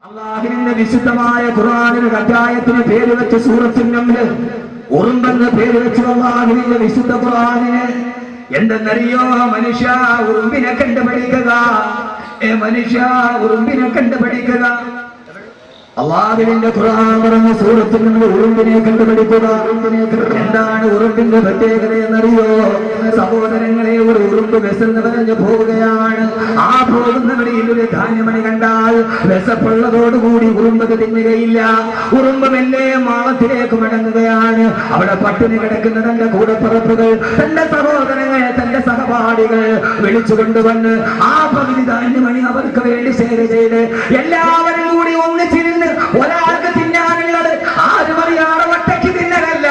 അല്ലാഹുവിന്റെ വിശുദ്ധമായ ഖുർആനിലെ അധ്യായത്തിന് പേര് വെച്ച് സൂറത്തുൽ നംൽ ഉറുമ്പെന്ന് പേര് വെച്ച് അല്ലാഹുവിന്റെ വിശുദ്ധ ഖുർആനിനെ എന്തെന്നറിയോ മനുഷ്യ ഉറുമ്പിനെ കണ്ടുപിടിക്കുക മനുഷ്യ ഉറുമ്പിനെ കണ്ടുപിടിക്കുക അല്ലാഹുവിന്റെ ഖുർആൻ പറഞ്ഞ സൂറത്തുൽ നംൽ ഉറുമ്പിനെ കണ്ടുപിടിക്കുക എന്താണ് ഉറുമ്പിന്റെ പ്രത്യേകത എന്നറിയോ സഹോദരങ്ങളെ ഒരു ഉറുമ്പ് വിശന്ന് പറഞ്ഞു പോവുകയാണ് ആ പോകുന്ന വഴിയിൽ ഒരു ധാന്യമണി കണ്ടാൽ വിശപ്പുള്ളതോടുകൂടി ഉറുമ്പ് തിന്നുകയില്ല ഉറുമ്പ് മെല്ലെ മാളത്തിലേക്ക് മടങ്ങുകയാണ് അവിടെ പട്ടിണി കിടക്കുന്ന തന്റെ കൂടപ്പിറപ്പുകൾ തന്റെ സഹോദരങ്ങളെ തന്റെ സഹപാഠികൾ വിളിച്ചു കൊണ്ടുവന്ന് ആ പകുതി ധാന്യമണി അവർക്ക് വേണ്ടി ഷെയർ ചെയ്ത് എല്ലാവരും കൂടി ഒന്നിച്ചിരുന്ന് ഒരാൾക്ക് തിന്നാനുള്ളത് ആരും അറിയാതെ ഒറ്റയ്ക്ക് തിന്നലല്ല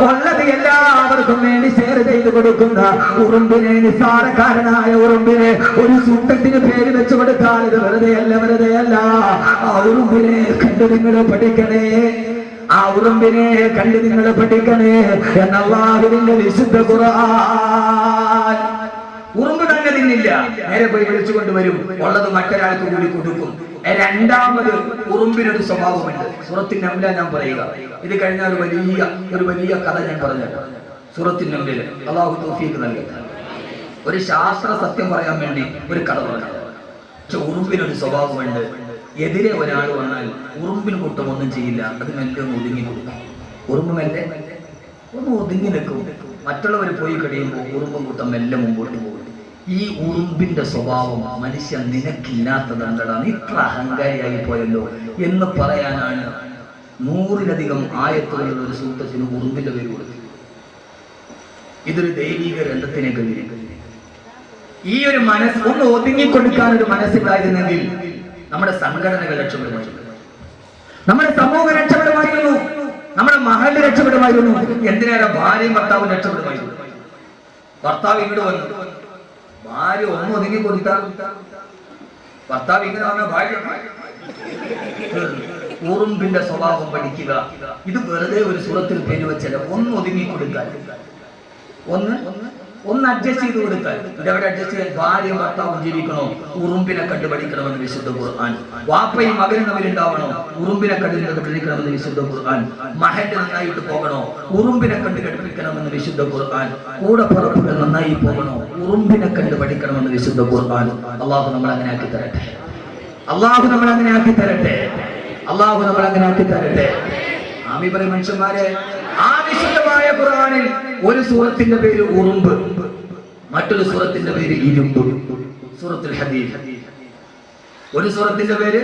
ഉള്ളത് എല്ലാവർക്കും വേണ്ടി ഷെയർ ചെയ്ത് കൊടുക്കുന്ന ഉറുമ്പിനെ നിസ്സാരക്കാരനായ ഉറുമ്പിനെ ഒരു സൂക്തത്തിന് പേര് വെച്ചു കൊടുത്താൽ ഇത് വെറുതെയല്ല ആ ഉറുമ്പിനെ കണ്ടു നിങ്ങൾ പഠിക്കണേ ആ ഉറുമ്പിനെ കണ്ടു നിങ്ങൾ പഠിക്കണേ എന്ന അല്ലാഹുവിന്റെ വിശുദ്ധ ഖുർആൻ ഉറുമ്പ് തന്നെ തിന്നില്ല നേരെ പോയി വിളിച്ചു കൊണ്ടുവരും ഉള്ളത് മറ്റൊരാൾക്ക് കൂടി കൊടുക്കും രണ്ടാമത് ഉറുമ്പിനൊരു സ്വഭാവമുണ്ട് സൂറത്തുൽ നംൽ ഞാൻ പറയുക ഇത് കഴിഞ്ഞ ഒരു വലിയ കഥ ഞാൻ പറഞ്ഞു സൂറത്തുൽ നംലിൽ അല്ലാഹു തൗഫീഖ് നൽകട്ടെ ഒരു ശാസ്ത്ര സത്യം പറയാൻ വേണ്ടി ഒരു കഥ പറഞ്ഞു പക്ഷെ ഉറുമ്പിനൊരു സ്വഭാവമുണ്ട് എതിരെ ഒരാൾ വന്നാൽ ഉറുമ്പിന് കൂട്ടം ഒന്നും ചെയ്യില്ല അത് മെല്ലെ ഒന്ന് ഒതുങ്ങി കൊടുക്കും ഉറുമ്പ് മെല്ലെ ഒന്ന് ഒതുങ്ങി നിൽക്കും മറ്റുള്ളവർ പോയി കഴിയുമ്പോൾ ഉറുമ്പും കൂട്ടം മെല്ലെ മുമ്പോട്ട് പോകും ഈ ഉറുമ്പിന്റെ സ്വഭാവം മനുഷ്യൻ നിനക്കില്ലാത്തതെന്താണ് ഇത്ര അഹങ്കാരിയായി പോയല്ലോ എന്ന് പറയാനാണ് 100-ലധികം ആയത്തുകളുള്ള ഒരു സൂക്തത്തിന് ഉറുമ്പിന്റെ പേര് കൊടുത്തു ഇതൊരു ദൈവിക രംഗത്തിനെ കഴിഞ്ഞു ഈ ഒരു മനസ്സ് ഒന്ന് ഒതുങ്ങിക്കൊടുക്കാൻ ഒരു മനസ്സിലായിരുന്നെങ്കിൽ നമ്മുടെ സംഘടനകൾ രക്ഷപ്പെടുമായിരുന്നു നമ്മുടെ സമൂഹം രക്ഷപ്പെടുമായിരുന്നു നമ്മുടെ മഹൽ രക്ഷപ്പെടുമായിരുന്നു എന്തിനേറെ ഭാര്യയും ഭർത്താവും രക്ഷപ്പെടുമായിരുന്നു ഭർത്താവ് ഇങ്ങോട്ട് വന്നു ഭാര്യ ഒന്നും ഒതുങ്ങി കൊടുത്താൽ ഭർത്താവ് ഇങ്ങനെ വന്ന ഭാര്യ ഉറുമ്പിന്റെ സ്വഭാവം പഠിക്കുക ഇത് വെറുതെ ഒരു സൂറത്തിൽ പേര് വെച്ചല്ല ഒന്ന് ഒതുങ്ങി കൊടുക്കാൻ ഒന്ന് അഡ്ജസ്റ്റ് ചെയ്ത് കൊടുക്കാൻ ഇതെവിടെ അഡ്ജസ്റ്റ് ചെയ്യാൻ ഭാര്യയും ഭർത്താവും ജീവിക്കണോ ഉറുമ്പിനെ കണ്ടുപഠിക്കണമെന്ന് വിശുദ്ധ ഖുർആൻ വാപ്പയും മകനും തമ്മിലുണ്ടാവണോ ഉറുമ്പിനെ കണ്ടുപഠിക്കണമെന്ന് വിശുദ്ധ ഖുർആൻ മഹല്ല് നന്നായിട്ട് പോകണോ ഉറുമ്പിനെ കണ്ടു പഠിപ്പിക്കണമെന്ന് വിശുദ്ധ ഖുർആൻ കൂടെ പുറപ്പുകൾ നന്നായി പോകണോ ഉറുമ്പിനെ കണ്ടു പഠിക്കണമെന്ന് വിശുദ്ധ ഖുർആൻ അള്ളാഹു നമ്മൾ അങ്ങനെ ആക്കി തരട്ടെ അള്ളാഹു നമ്മൾ അങ്ങനെ ആക്കി തരട്ടെ അള്ളാഹു നമ്മൾ അങ്ങനെ ആക്കി തരട്ടെ ആമീൻ പറയും മനുഷ്യന്മാരെ ആ വിശുദ്ധമായ ഖുർആനിൽ ഒരു സൂറത്തിന്റെ പേര് ഉറുമ്പ് മറ്റൊരു സൂറത്തിന്റെ പേര് ഇരുമ്പ് സൂറത്തുൽ ഹദീദ് ഒരു സൂറത്തിന്റെ പേര്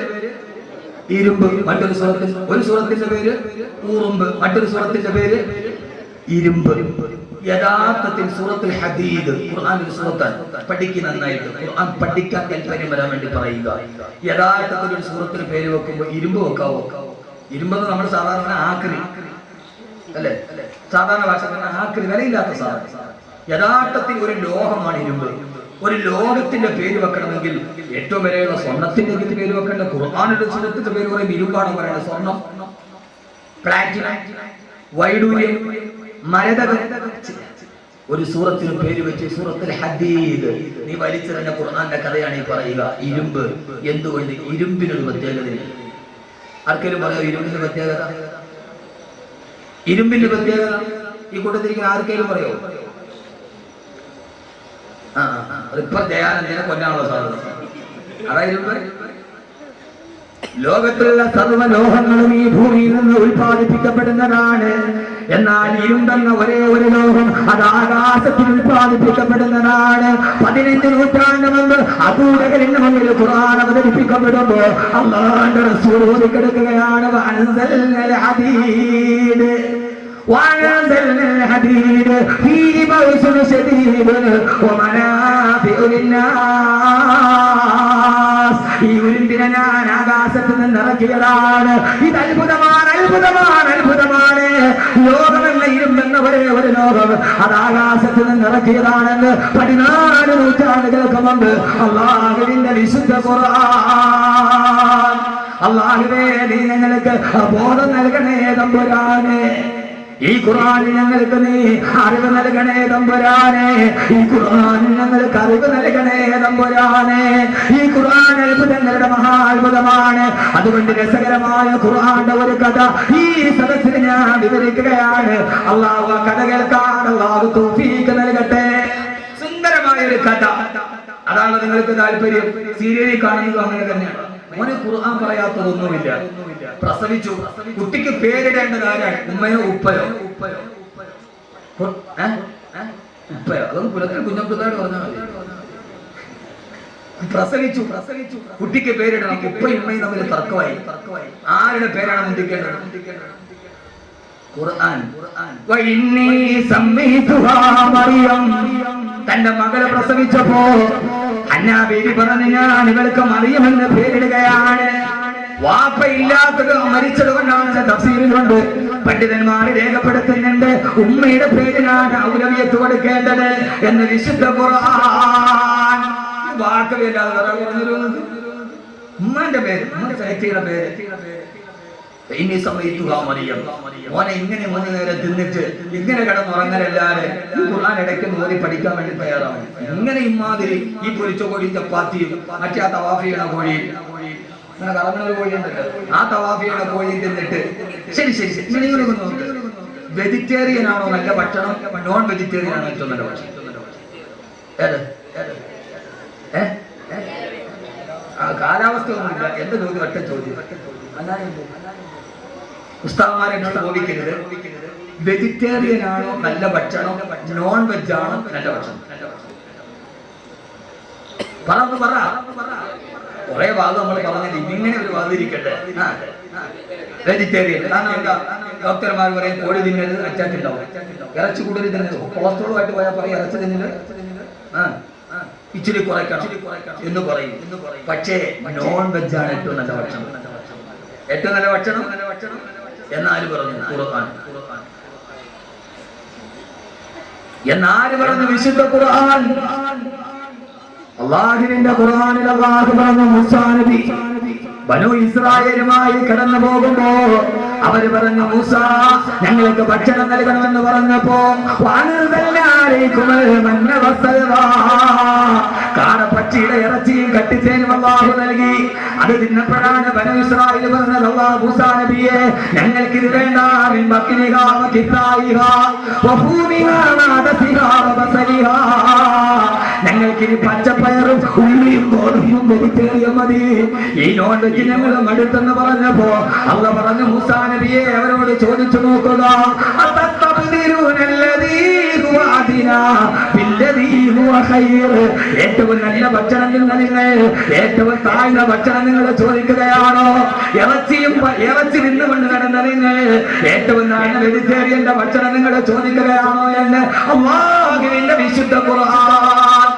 ഇരുമ്പ് ഒരു സൂറത്തിന്റെ പേര് ഉറുമ്പ് മറ്റൊരു സൂറത്തിന്റെ പേര് ഇരുമ്പ് യഥാർത്ഥത്തിൽ സൂറത്തുൽ ഹദീദ് ഖുർആനിൽ സൂറത്താണ് പഠിക്കുന്ന നന്നായിട്ട് ഖുർആൻ പഠിക്കാൻ താല്പര്യം വരാൻ വേണ്ടി പറയുക യഥാർത്ഥത്തിൽ ഒരു സൂറത്തിന് പേര് വെക്കുമ്പോൾ ഇരുമ്പ് വെക്കാവോ ഇരുമ്പെന്ന് നമ്മൾ സാധാരണ ആക്രി അല്ലെ സാധാരണ ഭാഷ ആക്രി വിലയില്ലാത്ത സാധനം യഥാർത്ഥത്തിൽ ഒരു ലോഹമാണ് ഇരുമ്പ് ഒരു ലോകത്തിന്റെ പേര് വെക്കണമെങ്കിൽ ഏറ്റവും വിലയുള്ള സ്വർണത്തിന്റെ പേര് വെക്കേണ്ട ഖുർആനിന്റെ സൂറത്തിന്റെ പേര് പറയും ഇരുമ്പാണ് പറയുന്നത് സ്വർണം പ്ലാറ്റിനം വൈഡൂര്യം മരതകം ഒരു സൂറത്തിന് പേര് വെച്ച് സൂറത്തുൽ ഹദീദ് നീ വലിച്ചെറിഞ്ഞ ഖുർആന്റെ കഥയാണ് ഈ പറയുക ഇരുമ്പ് എന്തുകൊണ്ട് ഇരുമ്പിനൊരു പ്രത്യേകതയില്ല ആർക്കെങ്കിലും പറയാം ഇരുമ്പിന്റെ പ്രത്യേകത ഇരുമ്പിന്റെ പ്രത്യേകത ഈ കൂട്ടത്തിരിക്കുന്ന ആർക്കെങ്കിലും പറയോ അതിപ്പോ ദയാനന്ദനെ കൊല്ലാനുള്ള സാധ്യത അതായത് ലോകത്തിലുള്ള സർവ്വലോഹങ്ങളും ഈ ഭൂമിയിൽ നിന്ന് ഉൽപ്പാദിപ്പിക്കപ്പെടുന്നതാണ് എന്നാൽ ഇരുമ്പെന്ന ഒരേ ഒരു ലോഹം അത് ആകാശത്തിൽ ഉൽപ്പാദിപ്പിക്കപ്പെടുന്നതാണ് 15 നൂറ്റാണ്ട് മുമ്പ് അബൂജഹലിന്റെ മുന്നിൽ ഖുർആൻ അവതരിപ്പിക്കപ്പെടുമ്പോ അല്ലാഹുവിന്റെ റസൂൽ ഓതിക്കെടുക്കുകയാണ് وأنزلنا الحديد فيه بأس شديد ومنافع للناس ഈ ഉരുണ്ടിനെ ഞാൻ ആകാശത്ത് നിന്ന് ഇറക്കിയതാണ് ഇത് അത്ഭുതമാണ് ലോകമല്ല ഇരുമ്പെന്ന ഒരേ ഒരു ലോകം അത് ആകാശത്ത് നിന്ന് ഇറക്കിയതാണെന്ന് 14 നൂറ്റാണ്ടുകൾക്ക് മുമ്പ് അല്ലാഹുവിന്റെ വിശുദ്ധ ഖുർആൻ അല്ലാഹുവേ നീ ഞങ്ങൾക്ക് ബോധം നൽകണേ തമ്പുരാനെ ഈ ഖുർആൻ ഞങ്ങൾക്ക് നീ അറിവ് നൽകണേ തമ്പുരാനെ. ഈ ഖുർആൻ ഞങ്ങൾക്ക് അറിവ് നൽകണേ തമ്പുരാനെ. ഈ ഖുർആൻ അത്ഭുതങ്ങളുടെ മഹാത്ഭുതമാണ്. അതുകൊണ്ട് രസകരമായ ഖുർആന്റെ ഒരു കഥ ഈ സദസ്സിന് ഞാൻ വിവരിക്കുകയാണ്. അള്ളാഹു ആ കഥ കേൾക്കാൻ അള്ളാഹു തൗഫീഖ് നൽകട്ടെ. സുന്ദരമായ ഒരു കഥ. അതാണ് നിങ്ങൾക്ക് താല്പര്യം. സീരിയലിൽ കാണുന്നത് അങ്ങനെ തന്നെയാണ്. മോനെ ഖുർആൻ പറയാത്തതൊന്നുമില്ല. പ്രസവിച്ചു, കുട്ടിക്ക് പേരിടേണ്ടത് ആരാണ്? ഉമ്മയോ ഉപ്പയോ? ഉപ്പയോ അതൊന്നും പുലത്തിൽ കുഞ്ഞപ്പിള്ളാട് പറഞ്ഞാൽ മതി. പ്രസവിച്ചു, കുട്ടിക്ക് പേരിടണം. ഉപ്പയും ഉമ്മയും തമ്മിൽ തർക്കമായി. ആരുടെ പേരാണ് മുന്തിക്കേണ്ടത്? ഖുർആൻ. തന്റെ മകളെ പ്രസവിച്ചപ്പോ ഹന്നാ ബീവി പറഞ്ഞു, ഞാൻ ഇവൾക്ക് മറിയമെന്ന് പേരിടുകയാണ്. വാപ്പ ഇല്ലാത്തത് മരിച്ചത് കൊണ്ടാണ് തഫ്സീറിലുണ്ട്. പണ്ഡിതന്മാർ രേഖപ്പെടുത്തുന്നുണ്ട് ഉമ്മയുടെ പേരിനാണ് ഔലവിയത്ത് കൊടുക്കേണ്ടത് എന്ന് വിശുദ്ധ ഖുർആൻ. വാക്കവില്ലാതെ ഒരാൾ പറഞ്ഞിരുന്നത് ഉമ്മന്റെ പേര്, ഉമ്മന്റെ സഹത്തിയുടെ പേര്. ഇനി സമയത്തുക മറിയം. മോനെ ഇങ്ങനെ മൂന്ന് നേരം തിന്നിട്ട് ഇങ്ങനെ കിടന്നുറങ്ങലല്ലാതെ ഖുർആൻ ഇടയ്ക്ക് നോരി പഠിക്കാൻ വേണ്ടി തയ്യാറാവും. ഇങ്ങനെ ഇമാതിരി ഈ പൊരിച്ച കോഴി ചപ്പാത്തിയും മറ്റേ ആ തവാഫിയുടെ കോഴി, അങ്ങനെ കറങ്ങുന്ന ഒരു കോഴി ഉണ്ടല്ലോ, ആ തവാഫിയുടെ കോഴി തിന്നിട്ട് ശരി ശരി ശരി നിങ്ങളൊക്കെ നോക്ക്. വെജിറ്റേറിയൻ ആണോ നല്ല ഭക്ഷണം, നോൺ വെജിറ്റേറിയൻ ആണോ ഏറ്റവും നല്ല ഭക്ഷണം? ഏത്? കാലാവസ്ഥ ഒന്നുമില്ല. എന്റെ ചോദ്യം ഒറ്റ ചോദ്യം. ഉസ്താദ്മാരെ എന്നോട് ചോദിക്കരുത്. വെജിറ്റേറിയൻ ആണോ നല്ല ഭക്ഷണം, നോൺ വെജ് ആണോ നല്ല ഭക്ഷണം? പറ. കുറെ ഭാഗം നമ്മൾ പറഞ്ഞത് ഇങ്ങനെ ഒരു വാദിരിക്കട്ടെ. വെജിറ്റേറിയൻ. കാരണം എന്താ? ഡോക്ടർമാർ പറയും കോഴി തിന്നരുത്, അറ്റാക്ക് ഉണ്ടാവും. ഇറച്ചി കൂടുതൽ തിന്നത് കൊളസ്ട്രോളുമായിട്ട് പോയാൽ പറയും ഇറച്ചി തിന്നത് ഇച്ചിരി കുറയ്ക്കണം എന്ന് പറയും. പക്ഷേ നോൺ വെജ് ആണ് ഏറ്റവും നല്ല ഭക്ഷണം. ഏറ്റവും നല്ല ഭക്ഷണം എന്നാര് പറഞ്ഞു? ഖുർആൻ. എന്നാര് പറഞ്ഞു? വിശുദ്ധ ഖുർആൻ. അല്ലാഹുവിന്റെ ഖുർആനിൽ അല്ലാഹു പറഞ്ഞു, മൂസാ നബി ബനൂ ഇസ്രായേലുമായി കടന്നു പോകുമ്പോ അവര് പറഞ്ഞു, മൂസാ ഞങ്ങൾക്ക് ഭക്ഷണം നൽകണമെന്ന് പറഞ്ഞപ്പോ കാടപ്പക്ഷിയുടെ ഇറച്ചിയും കട്ടിത്തേനും അല്ലാഹു നൽകി. അത് തിന്നപ്പോഴാണ് ബനൂ ഇസ്രായേൽ പറഞ്ഞത്, അല്ലാഹു മൂസാ നബിയെ ഞങ്ങൾക്ക് ഇത് വേണ്ട. ഞങ്ങൾക്കിനി പച്ചപ്പയറും ഉള്ളിയും ഗോതമ്പും വെജിറ്റേറിയൻ മതി. ഈ നോൺ വെജ് ഞങ്ങൾ മടുത്തെന്ന് പറഞ്ഞപ്പോ അല്ലാഹു പറഞ്ഞു, മൂസാ നബിയെ അവരോട് ചോദിച്ചു നോക്കുക, ഏറ്റവും നല്ല ഭക്ഷണം നിങ്ങൾ ഏറ്റവും താഴ്ന്ന ഭക്ഷണം നിങ്ങൾ ചോദിക്കുകയാണോ? ഇറച്ചി നിന്നുകൊണ്ട് നടന്ന നിങ്ങൾ ഏറ്റവും താഴ്ന്ന വെജിറ്റേറിയന്റെ ഭക്ഷണം നിങ്ങൾ ചോദിക്കുകയാണോ എന്ന് അല്ലാഹുവിന്റെ വിശുദ്ധ ഖുർആൻ.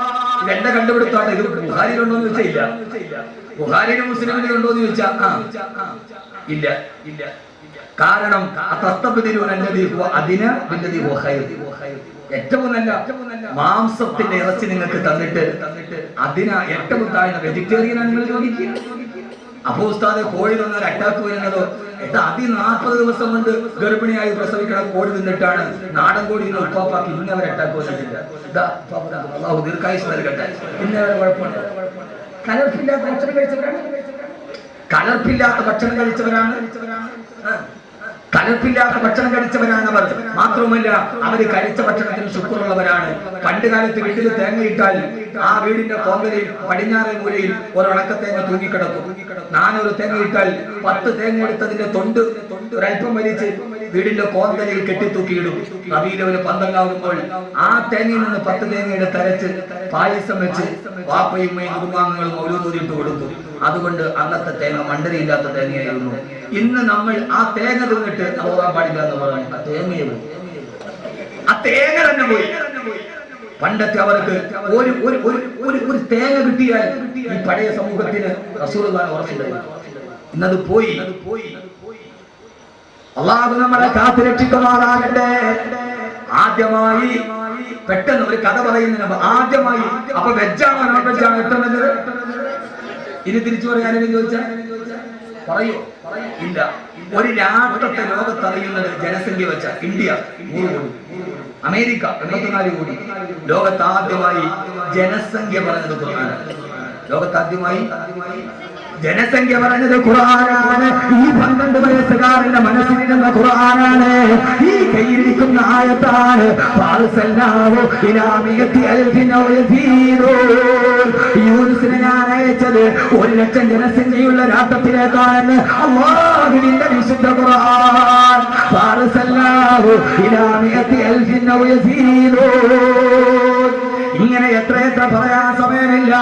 ഇതെന്റെ കണ്ടുപിടുത്താണ്. ഇത് ബുഖാരിയിലുണ്ടോന്ന് ചോദിച്ചാൽ ഇല്ല. ബുഖാരിയിലും മുസ്ലിമിലും ഉണ്ടോന്ന് ചോദിച്ചാൽ ഇല്ല. കാരണം ഏറ്റവും നല്ല മാംസത്തിന്റെ ഇറച്ചി നിങ്ങൾക്ക് തന്നിട്ട് അതിന് ഏറ്റവും താഴ്ന്ന വെജിറ്റേറിയനാണ് നിങ്ങൾ ചോദിക്കുക. അപ്പോ ഉസ്താദ് കോഴി തന്നൊരു അറ്റാക്ക് വരുന്നതോ? 40 ദിവസം കൊണ്ട് ഗർഭിണിയായി പ്രസവിക്കണം കോഴി തിന്നിട്ടാണ് നാടൻ കോഴി ഉപ്പാപ്പാക്കി ഇന്നവരെ അറ്റാക്ക് വന്നിട്ടില്ല. അല്ലാഹു ദീർഘായുസ്സ് നൽകട്ടെ. ഇന്നവരെ കുഴപ്പമുണ്ട്. കലർപ്പില്ലാത്ത ഭക്ഷണം കഴിച്ചവരാണ്. കലർപ്പില്ലാത്ത ഭക്ഷണം കഴിച്ചവരാണ് അവർ. മാത്രവുമല്ല അവര് കഴിച്ച ഭക്ഷണത്തിന് ശുക്രുള്ളവരാണ്. പണ്ട് കാലത്ത് വീട്ടിൽ തേങ്ങയിട്ടാൽ ആ വീടിന്റെ കോങ്കലിൽ പടിഞ്ഞാറേ മൂലയിൽ ഒരടക്കത്തേങ്ങ തൂങ്ങിക്കിടക്കും. 400 തേങ്ങയിട്ടാൽ 10 തേങ്ങ എടുത്തതിന്റെ തൊണ്ട് ഒരൽപ്പം വലിച്ച് വീടിന്റെ കോന്തലയിൽ കെട്ടിത്തൂക്കിയിടും. റബീഉൽ അവ്വൽ 12 ആ തേങ്ങയിൽ നിന്ന് 10 തേങ്ങ എടുത്ത് അരച്ച് പായസം വെച്ച് വാപ്പയും കുടുംബാംഗങ്ങളും മൗലൂദ് കൊടുത്തു. അതുകൊണ്ട് അന്നത്തെ തേങ്ങ മണ്ടരിയില്ലാത്ത തേങ്ങയായിരുന്നു. ഇന്ന് നമ്മൾ ആ തേങ്ങ തിന്നിട്ട് പോകാൻ പാടില്ല എന്ന് പറഞ്ഞു. ആ തേങ്ങ തന്നെ പോയി. പണ്ടത്തെ അവർക്ക് ഒരു തേങ്ങ കിട്ടിയാൽ ഈ പഴയ സമൂഹത്തിന് റസൂലുള്ളാഹി ഉറപ്പുണ്ടായിരുന്നു. ഇന്നത് പോയി. അല്ലാഹു നമ്മളെ കാത്തുരക്ഷിക്കുമാറാകട്ടെ. ആദ്യമായി പെട്ടെന്ന് ഒരു കഥ പറയുന്നതിന് ആദ്യമായി അപ്പൊ വെജാണോ നോൺ വെജാണോ ഏറ്റവും നല്ലത്? ഇനി തിരിച്ചു പറയാനും ചോദിച്ചാൽ പറയോ? ഇല്ല. ഒരു രാഷ്ട്രത്തെ ലോകത്തറിയുന്നത് ജനസംഖ്യ വെച്ച ഇന്ത്യ 100 കോടി, അമേരിക്ക 84 കോടി. ലോകത്താദ്യമായി ജനസംഖ്യ പറഞ്ഞത് ഖുർആനാണ്. ലോകത്താദ്യമായി ജനസംഖ്യ പറഞ്ഞത് ഖുർആനാണ്. ഈ 12 വയസ്സുകാരന്റെ മനസ്സിലിരുന്ന ഖുർആനാണ്. ഈ കയ്യിലിരിക്കുന്ന ആയത്താണ്. യൂനുസിനെ ഞാൻ അയച്ചത് 1,00,000 ജനസംഖ്യയുള്ള രാഷ്ട്രത്തിലേക്കാണ്. അല്ലാഹുവിന്റെ വിശുദ്ധ ഖുർആൻ. ഇങ്ങനെ എത്രയെത്ര പറയാൻ സമയമില്ല.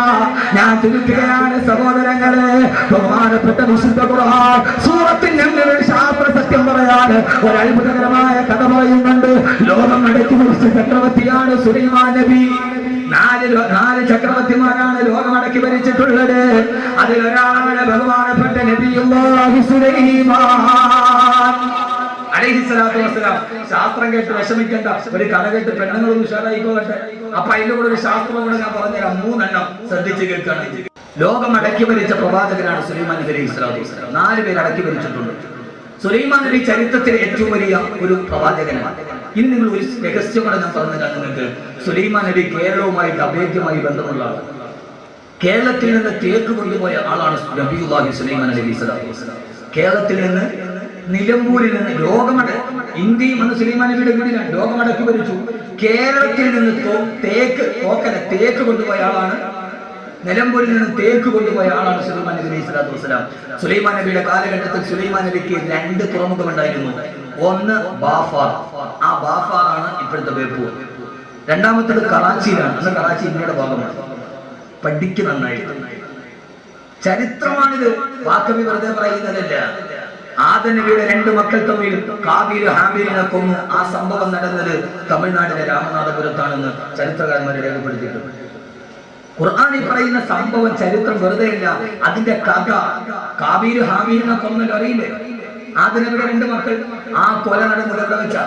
ഞാൻ ചുരുക്കുകയാണ് സഹോദരങ്ങളെ. ബഹുമാനപ്പെട്ട വിശുദ്ധ ഖുർആൻ സൂറത്തിന്റെ ഒരു ശാസ്ത്ര സത്യം പറയാണ്. ഒരു അത്ഭുതകരമായ കഥ പറയുന്നുണ്ട്. ലോകം അടക്കി പിടിച്ച ചക്രവർത്തിയാണ് സുലൈമാൻ നബി. 4 ചക്രവർത്തിമാരാണ് ലോകം അടക്കി ഭരിച്ചിട്ടുള്ളത്. അതിലൊരാളാണ് ബഹുമാനപ്പെട്ട നബിയുല്ലാഹി സുലൈമാൻ അലൈഹിസ്സലാത്തു വസ്സലാം. ശാസ്ത്രം കേട്ട് വിഷമിക്കണ്ട, ഒരു കഥ കേട്ട് പെണ്ണുങ്ങളും ഉഷാറായിക്കോട്ടെ. അപ്പൊ അതിന്റെ കൂടെ ഒരു ശാസ്ത്രം കൂടെ ഞാൻ പറഞ്ഞുതരാം. 3 എണ്ണം ശ്രദ്ധിച്ച് കേൾക്കുകയാണ്. ലോകം അടക്കി ഭരിച്ച പ്രവാചകനാണ് സുലൈമാൻ നബി അലൈഹിസ്സലാത്തു വസ്സലാം. 4 പേര് അടക്കി ഭരിച്ചിട്ടുണ്ട്. സുലൈമാൻ നബി ചരിത്രത്തിലെ ഏറ്റവും വലിയ ഒരു പ്രവാചകനാണ്. ഇനി നിങ്ങൾ ഒരു രഹസ്യം കൂടെ ഞാൻ പറഞ്ഞുതരാം നിങ്ങൾക്ക്. സുലൈമാൻ നബി കേരളവുമായിട്ട് അഭേദ്യമായി ബന്ധമുള്ള ആളാണ്. കേരളത്തിൽ നിന്ന് തേക്ക് കൊണ്ടുപോയ ആളാണ് നബിയുല്ലാഹി സുലൈമാൻ നബി സ്വല്ലല്ലാഹു അലൈഹി വസല്ലം. കേരളത്തിൽ നിന്ന് നിലമ്പൂരിൽ നിന്ന് ഇന്ത്യയും അന്ന് സുലൈമാൻ നബിയുടെ വീടിലാണ് ലോകമടക്കി ഭരിച്ചു. കേരളത്തിൽ നിന്ന് തേക്ക് കൊണ്ടുപോയ ആളാണ്. നിലമ്പൂരിൽ നിന്ന് തേക്ക് കൊണ്ടുപോയ ആളാണ് സുലൈമാൻ നബി അലൈഹി സ്വലാത്തു വസ്സലാം. സുലൈമാൻ നബിയുടെ കാലഘട്ടത്തിൽ സുലൈമാൻ നബിക്ക് 2 തുറമുഖം ഉണ്ടായിരുന്നു. ഒന്ന് ബാഫാർ. ആ ബാഫാറാണ് ഇപ്പോഴത്തെ ബേപ്പൂർ. രണ്ടാമത്തേത് കറാച്ചിയിലാണ്. അന്ന് കറാച്ചി ഇന്ത്യയുടെ ഭാഗമാണ്. പഠിക്ക് നന്നായിട്ട്. ചരിത്രമാണിത്, വാക്കവി വെറുതെ പറയുന്നതല്ല. ആദം നബിയുടെ 2 മക്കൾ തമ്മിൽ കാബീലും ഹാബീലിനെ കൊന്നു. ആ സംഭവം നടന്നത് തമിഴ്നാട്ടിലെ രാമനാഥപുരത്താണെന്ന് ചരിത്രകാരന്മാർ രേഖപ്പെടുത്തിയിട്ടുണ്ട്. ഖുർആനിൽ പറയുന്ന സംഭവം ചരിത്രം വെറുതെയല്ല. അതിന്റെ കഥ കാബീലും ഹാബീലിനെ കൊന്നല്ലോ അറിയില്ലേ? ആദം നബിയുടെ 2 മക്കൾ. ആ കൊല നടന്നത് എവിടെ വെച്ചാ?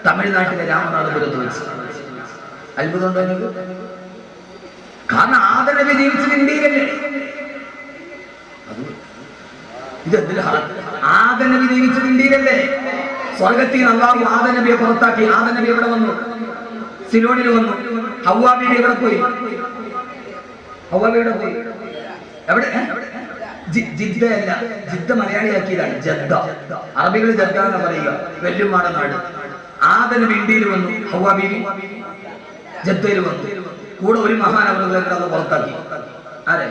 തമിഴ്നാട്ടിലെ രാമനാഥപുരത്ത് വെച്ച്. അത്ഭുതം ഉണ്ടോ? കാരണം ആദം നബി ജീവിച്ചത് ഇന്ത്യയിലല്ലേ? ആദം നബി ജീവിച്ചത് ഇന്ത്യയിലല്ലേ? സ്വർഗത്തിൽ അല്ലാഹു ആദം നബിയെ പുറത്താക്കി. ആദം നബി എവിടെ വന്നു? സിലോണിൽ വന്നു. ഹവ്വാ ബീവി എവിടെ പോയി? എവിടെ? ജിദ്ദയല്ല, ജിദ്ദ മലയാളിയാക്കിയതാണ്. ജദ്ദ. അറബികൾ ജദ്ദ എന്ന് പറയുക. വെല്ലുമാട നാട്. ആദം നബി ഇന്ത്യയിൽ വന്നു. ഹവ്വാ ബീവി ജദ്ദയിൽ വന്നു. കൂടെ ഒരു മഹാനവറുകളെ പുറത്താക്കി. ആരെ?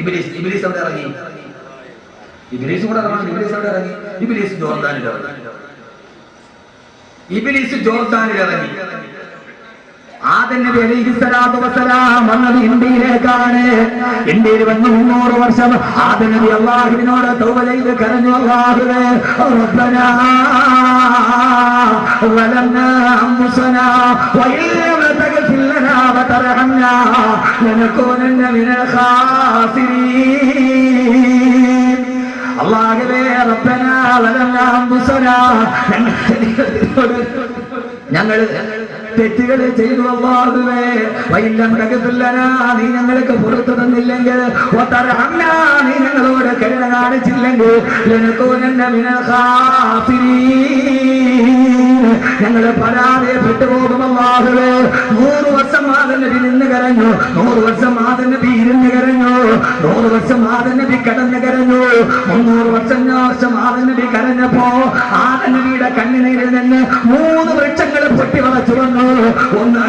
ഇബ്ലീസ്. ഇബ്ലീസ് എവിടെ ഇറങ്ങി? ഇബ്ലീസ് കൂടെ ഇറങ്ങി. ഇബ്ലീസ് എവിടെ ഇറങ്ങി? ഇബ്ലീസ് ജോർദാനിൽ ഇറങ്ങി. ആദം നബി അലൈഹിസ്സലാത്തു വസ്സലാം വന്നത് ഇന്ത്യയിലേക്കാണ്. ഇന്ത്യയിൽ വന്ന് 300 വർഷം ആദം നബി അല്ലാഹുവിനോട് തൗബ ചെയ്ത് കരഞ്ഞു. അല്ലാഹുവേ, റബ്ബനാ വലന്നാ അൻഫുസനാ വഇല്ലം തഗ്ഫിർ ലനാ വതർഹംനാ ലനകൂനന്ന മിനൽ ഖാസിരീൻ. അല്ലാഹുവേ, റബ്ബനാ വലന്നാ അൻഫുസനാ, ഞങ്ങൾ തെറ്റുകൾ ചെയ്തു. അല്ലാഹുവേ, വഇല്ലം തഗ്ഫിർ ലനാ, നീ ഞങ്ങൾക്ക് പുറത്തു തന്നില്ലെങ്കിൽ, വതർഹംനാ, നീ ഞങ്ങളോട് കരുണ കാണിച്ചില്ലെങ്കിൽ, ലനകൂനന്ന മിനൽ ഖാസിരീൻ, ഞങ്ങൾ പരാജയപ്പെട്ടു പോകും. അല്ലാഹുവേ, 100 വർഷം ആദം നബി നിന്ന് കരഞ്ഞു. 100 വർഷം ആദം നബി ഇരുന്ന് കരഞ്ഞു. 100 വർഷം ആദം നബി കിടന്ന് കരഞ്ഞു. 300 വർഷം ആദം നബി കരഞ്ഞപ്പോ ആദം നബിയുടെ കണ്ണിനീരിൽ നിന്ന് 3 വൃക്ഷങ്ങൾ പൊട്ടി വളച്ചു വന്നു. 1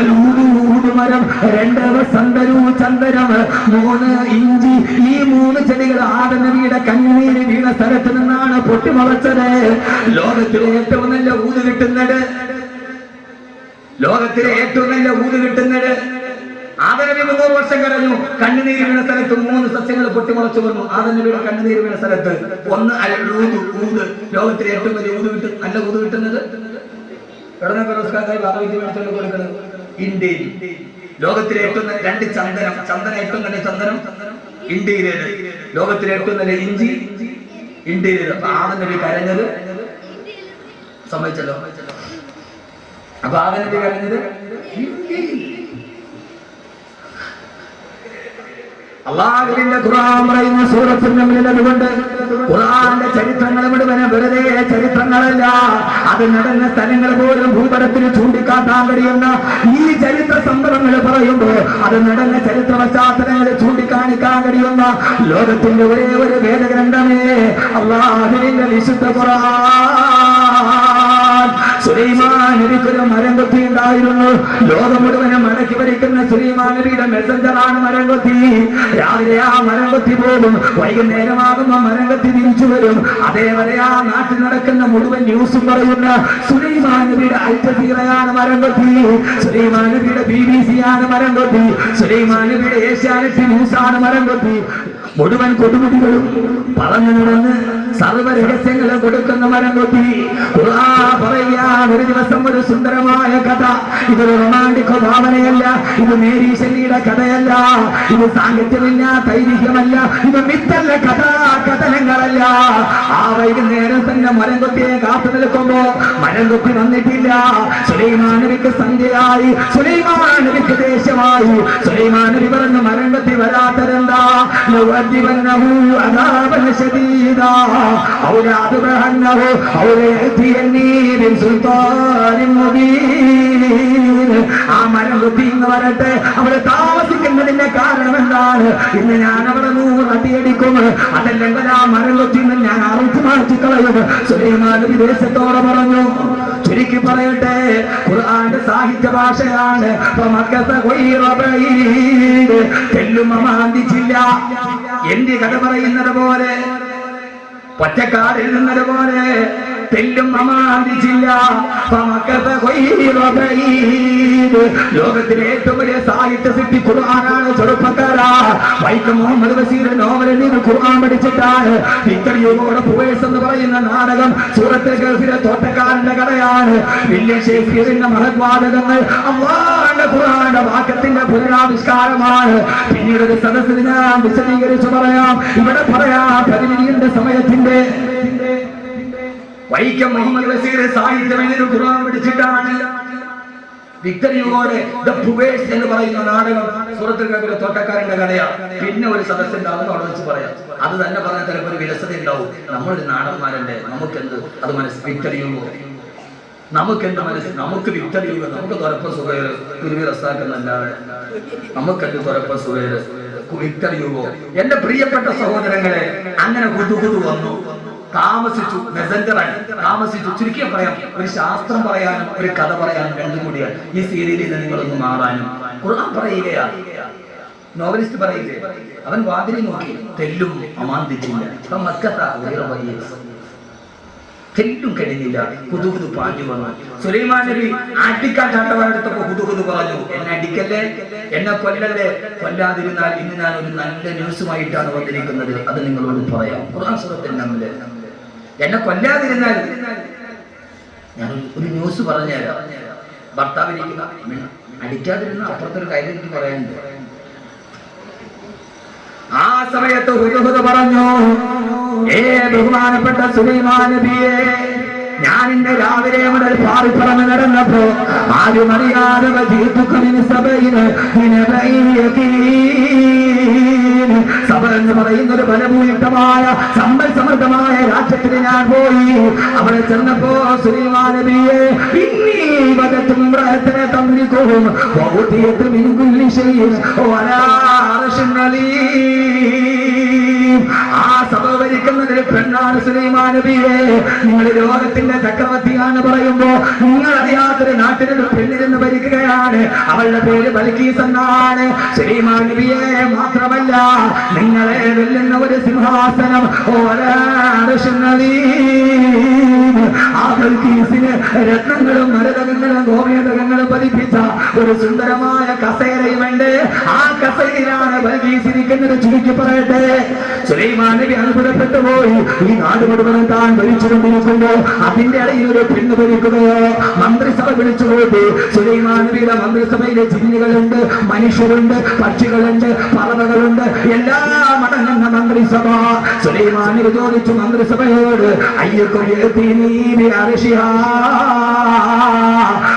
ഊത് മരം, 2 സന്തരു ചന്ദനം, 3 ഇഞ്ചി. ഈ 3 ചെടികൾ ആദം നബിയുടെ കണ്ണിനീര് വീണ സ്ഥലത്ത് നിന്നാണ് പൊട്ടി വളച്ചത്. ലോകത്തിലെ ഏറ്റവും നല്ല ഊത് കിട്ടുന്നത് ആദം നബി 300 വർഷം കരഞ്ഞു. കണ്ണുനീര് വീണ സ്ഥലത്ത് 3 സസ്യങ്ങൾ പൊട്ടിമുളച്ചു വന്നു. ആദം നബിയുടെ കണ്ണുനീര് വീണ സ്ഥലത്ത് 1 ഊത്. ലോകത്തിലെ ഏറ്റവും വലിയ ഊത് നല്ല ഊത് കിട്ടുന്നത് ഇന്ത്യയിൽ. ലോകത്തിലെ ഏറ്റവും നല്ല 2 ചന്ദനം ഏറ്റവും നല്ല ചന്ദനം ഇന്ത്യയിലേത്. ലോകത്തിലെ ഏറ്റവും നല്ല ഇഞ്ചി ഇന്ത്യയിലേത്. അപ്പൊ ആദം നബി കരഞ്ഞത് സമ്മതിച്ചല്ലോ. അപ്പൊ ആദം നബി കരഞ്ഞത് ഇന്ത്യയിൽ. അല്ലാഹുവിന്റെ ഖുർആൻ പറയുന്ന സൂറത്തുൽ നംലിൽ അതുകൊണ്ട് ഖുർആന്റെ ചരിത്രങ്ങൾ മുഴുവൻ വെറുതെ ചരിത്രങ്ങളല്ല, അത് നടന്ന സ്ഥലങ്ങൾ പോലും ഭൂപടത്തിൽ ചൂണ്ടിക്കാട്ടാൻ കഴിയുന്ന ഈ ചരിത്ര സംഭവങ്ങൾ പറയുമ്പോൾ അത് നടന്ന ചരിത്ര പശ്ചാത്തലങ്ങൾ ചൂണ്ടിക്കാണിക്കാൻ കഴിയുന്ന ലോകത്തിന്റെ ഒരേ ഒരു വേദഗ്രന്ഥമേ അല്ലാഹുവിന്റെ വിശുദ്ധ ഖുർആൻ. സുലൈമാൻ നബിക്കൊരു മരംകൊത്തി ഉണ്ടായിരുന്നു. ലോകം മുഴുവനും മടക്കി ഭരിക്കുന്ന സുലൈമാൻ നബിയുടെ മെസ്സഞ്ചറാണ് മരംകൊത്തി. രാവിലെ ആ മരംകൊത്തി പോകും, വൈകുന്നേരമാകുമ്പോൾ മരംകൊത്തി തിരിച്ചു വരും. അതേവരെ ആ നാട്ടിൽ നടക്കുന്ന മുഴുവൻ ന്യൂസും പറയുന്ന സുലൈമാൻ നബിയുടെ അൽ ജസീറയാണ് മരംകൊത്തി, സുലൈമാൻ നബിയുടെ BBC ആണ് മരംകൊത്തി, സുലൈമാൻ നബിയുടെ ഏഷ്യാനെറ്റ് ന്യൂസാണ് മരംകൊത്തി. മുഴുവൻ കൊടുമുടികളും പറഞ്ഞു നടന്ന് സർവ്വ രഹസ്യങ്ങളും കൊടുക്കുന്ന മരംകൊത്തി. പറയാൻ ഒരു ദിവസം ഒരു സുന്ദരമായ കഥ. ഇതൊരു റൊമാൻറ്റിക് ഭാവനയല്ല, ഇത് മേരി ശല്ലിയുടെ കഥയല്ല, ഇത് സാഹിത്യമില്ല, തൈരിഹ്യമല്ല, ഇത് മിത്തല്ല, കഥനങ്ങളല്ല. ആ വൈകുന്നേരം തന്നെ മരംകൊത്തിയെ കാത്തു നിൽക്കുമ്പോ മരംകൊത്തി വന്നിട്ടില്ല. സുലൈമാൻ നബിക്ക് സന്ധ്യയായി, സുലൈമാൻ നബിക്ക് ദേഷ്യമായി. സുലൈമാൻ നബി പറഞ്ഞു, മരംകൊത്തി വരാത്തതെന്താ? ആ മരംകൊത്തി ഇന്ന് വരട്ടെ, അവിടെ താമസിക്കുന്നതിന്റെ കാരണം എന്താണ്? ഇന്ന് ഞാൻ അവിടെ 100 അടിയടിക്കും, അതല്ലെങ്കിൽ ആ മരംകൊത്തി ഞാൻ അറുത്ത് മാറ്റി കളയും. സുലൈമാൻ നബി ദേശത്തോടെ പറഞ്ഞു. ചുരുക്കി പറയട്ടെ, ഖുർആന്റെ സാഹിത്യ ഭാഷയാണ്. തെല്ലുമാന്തിച്ചില്ല. എന്റെ കഥ പറയുന്നത് പോലെ, ഒറ്റക്കാരിൽ നിന്നത് പോലെ തെല്ലും അമാന്തിച്ചില്ല. ലോകത്തിലെ ഏറ്റവും വലിയ സാഹിത്യ സിദ്ധി ഖുർആനാണ്. ചെറുപ്പക്കാരാ, വൈക്കം മുഹമ്മദ് ബഷീർ നോവലിൽ നിന്ന് ഖുർആൻ പഠിച്ചിട്ടാണ്. വിക്ടർ ഹ്യൂഗോയുടെ പുവേഴ്സ് എന്ന് പറയുന്ന നാടകം സൂറത്തുൽ ഗൾഫിലെ തോട്ടക്കാരന്റെ കഥയാണ്. വില്യം ഷേക്സ്പിയറിന്റെ മഹത്വാദകങ്ങൾ അല്ലാഹുവിന്റെ ഖുർആന്റെ വാക്യത്തിന്റെ പുനരാവിഷ്കാരമാണ്. പിന്നീട് ഒരു സദസ്സിന് ഞാൻ വിശദീകരിച്ചു പറയാം. ഇവിടെ പറയാം പരിമിതിയുടെ സമയത്തിന്റെ. വൈക്കം മുഹമ്മദ് ബഷീർ സാഹിത്യം ഖുർആൻ പഠിച്ചിട്ടാണ്. വിക്ടർ ഹ്യൂഗോയുടെ ദ പുവേഴ്സ് എന്ന് പറയുന്ന നാടകം സൂറത്തുൽ ഗൾഫിലെ തോട്ടക്കാരന്റെ കഥയാണ്. പിന്നെ ഒരു സദസ്സുണ്ടാവുന്ന അവിടെ വെച്ച് പറയാം. അത് തന്നെ പറഞ്ഞാൽ ചിലപ്പോൾ ഒരു വിലസത ഉണ്ടാവും. നമ്മളൊരു നാടന്മാരല്ലേ, നമുക്കെന്ത് അത് വിക്ടർ ഹ്യൂഗോ, നമുക്കെന്ത് മനസ്സ്, നമുക്ക് വിക്ടർ ഹ്യൂഗോ, നമുക്ക് തുറപ്പ സുഖേർ കുരുവി റസാക്കെന്നല്ലാതെ നമുക്കെന്ത് തുറപ്പ സുഖേർ വിക്ടർ ഹ്യൂഗോ. എന്റെ പ്രിയപ്പെട്ട സഹോദരങ്ങളെ, അങ്ങനെ ഹുദുഹുദു വന്നു, താമസിച്ചു, മെസഞ്ചറായി താമസിച്ചു. ചുരുക്കി പറയാം, ഒരു ശാസ്ത്രം പറയാനും ഒരു കഥ പറയാനും രണ്ടും കൂടിയാണ്. ഈ സീരിയലിൽ നിന്ന് നിങ്ങളൊന്ന് മാറാനും. ഖുർആൻ പറയുകയാ, നോവലിസ്റ്റ് പറയില്ലേ, അവൻ വാതിലിൽ നോക്കി, തെല്ലും അമാന്തിച്ചില്ല, തെല്ലും കഴിഞ്ഞില്ല, ഹുദുഹുദു പാഞ്ഞു വന്നു. സുലൈമാൻ നബി അടിക്കാൻ ചാട്ടവാറെടുത്തപ്പോ ഹുദുഹുദു പറഞ്ഞു, എന്നെ അടിക്കല്ലേ, എന്നെ കൊല്ലല്ലേ, കൊല്ലാതിരുന്നാൽ ഇന്ന് ഞാൻ ഒരു നല്ല ന്യൂസുമായിട്ടാണ് വന്നിരിക്കുന്നത്, അത് നിങ്ങളോട് പറയാം. ഖുർആൻ സൂറത്തുൽ നംൽ, എന്നെ കൊല്ലാതിരുന്നാൽ ഞാൻ ഒരു ന്യൂസ് പറഞ്ഞുതരാം. ഭർത്താവിരിക്കുന്ന അടിക്കാതിരുന്ന അപ്പുറത്തൊരു കാര്യം എനിക്ക് പറയാനുണ്ട്. ആ സമയത്ത് ഹുദുഹുദ് പറഞ്ഞു, ബഹുമാനപ്പെട്ട സുലൈമാൻ നബിയെ, ഞാൻ ഇന്ന് രാവിലെ മുതൽ പാറിപ്പറന്ന് നടന്നപ്പോ ആരും അറിയാതെ സഭ എന്ന് പറയുന്ന ഒരു ഫലഭൂയിഷ്ടമായ സമ്പൽ സമൃദ്ധമായ രാജ്യത്തിന് ഞാൻ പോയി. അവിടെ ചെന്നപ്പോ സുലൈമാൻ നബിയെ തമ്മിലിക്കും ആ സഭ ഭരിക്കുന്നതിൽ പെണ്ണാണ് സുലൈമാൻ നബിയെ. നിങ്ങൾ ലോകത്തിന്റെ ചക്രവർത്തിയാന്ന് പറയുമ്പോ നിങ്ങൾ അറിയാത്തൊരു നാട്ടിലൊരു പെണ്ണിരുന്ന് ഭരിക്കുകയാണ്. അവളുടെ പേര് ബൽക്കീസ് എന്നാണ്. സുലൈമാൻ നബിയെ മാത്രമല്ല, നിങ്ങളെ വെല്ലുന്ന ഒരു സിംഹാസനം, ആ ബൽക്കീസിന് രത്നങ്ങളും മരതകങ്ങളും ഗോമേതകങ്ങളും പതിപ്പിച്ച ഒരു സുന്ദരമായ കസേരയുമുണ്ട്. ആ കസേരയിലാണ് ബൽക്കീസ് ഇരിക്കുന്നത്. ചുരുക്കി പറയട്ടെ, സുലൈമാൻ നബി അത്ഭുതപ്പെട്ടു പോയി. ഈ നാട് മുഴുവനും താൻ ഭരിച്ചുകൊണ്ടിരിക്കുമ്പോൾ അതിന്റെ ഇടയിൽ ഒരു പെണ്ണ് ഭരിക്കുകയോ? മന്ത്രിസഭ വിളിച്ചുകൂട്ടി. സുലൈമാൻ നബിയുടെ മന്ത്രിസഭയിലെ ജിന്നുകളുണ്ട്, മനുഷ്യരുണ്ട്, പക്ഷികളുണ്ട്, പറവകളുണ്ട്, എല്ലാം അടങ്ങുന്ന മന്ത്രിസഭ. സുലൈമാൻ നബി ചോദിച്ചു മന്ത്രിസഭയോട്, അയ്യക്കും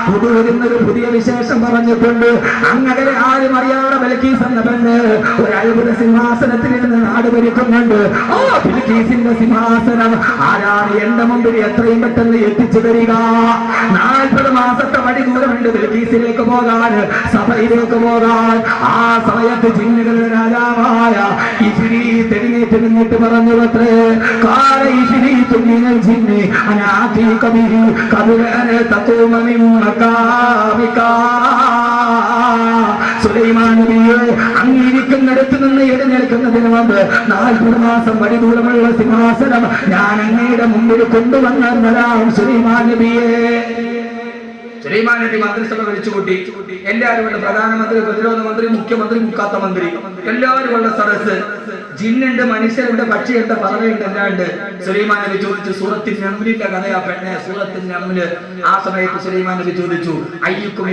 പുതുവരുന്നൊരു പുതിയ വിശേഷം പറഞ്ഞിട്ടുണ്ട്. അങ്ങനെ ആരും അറിയാതെ ബൽക്കീസ് എന്ന പെണ്ണ് ഒരു അത്ഭുത സിംഹാസനത്തിൽ ഇരുന്ന് നാട് ഭരിക്കുന്നുണ്ട്. ആ ബിൽക്കീസിന്റെ സിംഹാസനം ആരാണ് എന്റെ മുമ്പിൽ എത്രയും പെട്ടെന്ന് എത്തിച്ചു തരിക? 40 മാസത്തെ വഴി ദൂരമുണ്ട് ബിൽക്കീസിലേക്ക് പോകാൻ, സഭയിലേക്ക് പോകാൻ. ആ സമയത്ത് ജിന്നുകളുടെ രാജാവായ ഇഫ്രീത്ത് എഴുന്നേറ്റ് നിന്നിട്ട് പറഞ്ഞു അത്രേ, കാല ഇഫ്രീത്തു മിനൽ ജിന്നി അനാ ആതീക ബിഹി ഖബ്ല അൻ തഖൂമ മിൻ മഖാമിക. സുലൈമാൻ നബിയെ, അങ്ങിരിക്കുന്നിടത്ത് നിന്ന് എഴുന്നേൽക്കുന്നതിന് മുമ്പ് 40 മാസം വഴി ദൂരമുള്ള സിംഹാസനം ഞാൻ അങ്ങയുടെ മുമ്പിൽ കൊണ്ടുവന്നരാം സുലൈമാൻ നബിയെ. സുലൈമാൻ നബി മന്ത്രിസഭ വിളിച്ചുകൂട്ടി. എല്ലാവരും ഉള്ള പ്രധാനമന്ത്രി, പ്രതിരോധ മന്ത്രി, മുഖ്യമന്ത്രി, മുക്കാത്ത മന്ത്രി, എല്ലാവരും ഉള്ള സദസ്. ജിന്നുണ്ട്, മനുഷ്യരുണ്ട്, പക്ഷിയുണ്ട്, പറവയുണ്ട്, എല്ലാം ഉണ്ട്. സുലൈമാൻ നബി ചോദിച്ചു, സൂറത്തിൽ നംലിന്റെ കഥയാ പെണ്ണെ, സൂറത്തിൽ നംല്. ആ സമയത്ത് സുലൈമാൻ നബി ചോദിച്ചു, അയ്യുക്കും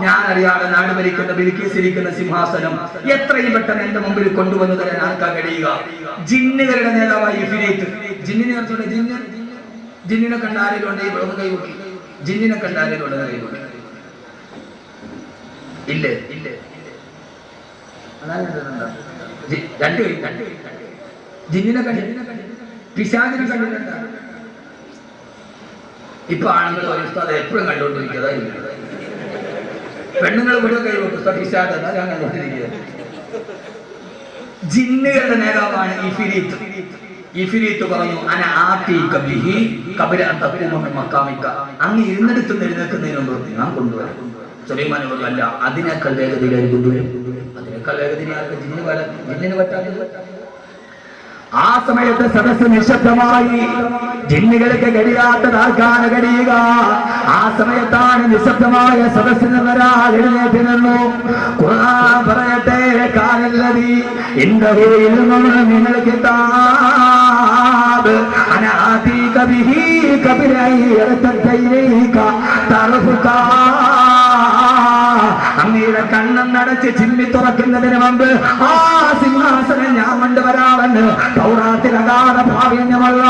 ഞാൻ അറിയാതെ നാട് ഭരിക്കുന്ന ബിൽക്കീസ് ഇരിക്കുന്ന സിംഹാസനം എത്രയും പെട്ടെന്ന് എന്റെ മുമ്പിൽ കൊണ്ടുവന്നു തരാൻ ആർക്കാ കഴിയുക? ജിന്നുകളുടെ നേതാവായി ഇഫ്രീത്ത്. ജിന്നിനെ ഓർത്തോടെ, ജിന്നിനെ കണ്ട ആരെങ്കിലും ഉണ്ട്? ഈ കൈവക്കി ജിന്നിനെ കണ്ടാലും ഇല്ലേ? രണ്ട് ജിന്നിനെ കണ്ടി, പിശാചിനെ കണ്ടിട്ടുണ്ട. ഇപ്പൊ ആണുങ്ങൾ ഒരു എപ്പോഴും കണ്ടുകൊണ്ടിരിക്കുക. പെണ്ണുങ്ങൾ ഇവിടെ കൈവെക്കുക പിശാച് എന്നാ ഞാൻ കണ്ടുകൊണ്ടിരിക്കുക. ജിന്നുകളുടെ നേതാവാണ് ഇഫ്രീത്ത്. ഇഫ്രീത്ത് പറഞ്ഞു, അന ആതീക ബിഹി ഖബ്ല അൻ തഖൂമ മിൻ മഖാമിക. അങ്ങ് ഇരുന്നിടത്ത് എഴുന്നേൽക്കുന്നതിന് മുമ്പ് ഞാൻ കൊണ്ടുവരാം. സുലൈമാൻ പറഞ്ഞു, അല്ല, അതിനേക്കാൾ വേഗതയിലായി കൊണ്ടുവരും. അതിനേക്കാൾ വേഗതയിലാണ് ജിന്നിന് പറ്റാത്തത്. ആ സമയത്ത് സദസ്സ് നിശബ്ദമായി. ജിന്നുകൾക്ക് കഴിയാത്തത് ആർക്കാണ് കഴിയുക? ആ സമയത്താണ് നിശബ്ദമായ സദസ്സിൽ നിന്നൊരാൾ എഴുന്നേറ്റ് നിന്നു. ഖുർആൻ പറയട്ടെ, കാലല്ലദീ ഇൻദഹു ഇൽമുൻ മിനൽ കിതാബ് അനാ ആതീക ബിഹി ഖബ്ല അൻ യർതദ്ദ ഇലൈക തർഫുക. അങ്ങയുടെ കണ്ണടച്ച് ചിമ്മി തുറക്കുന്നതിന് മുമ്പ് ആ സിംഹാസനം ഞാൻ കൊണ്ടുവരാമെന്ന് തൗറാത്തിൽ അഗാധ പ്രാവീണ്യമുള്ള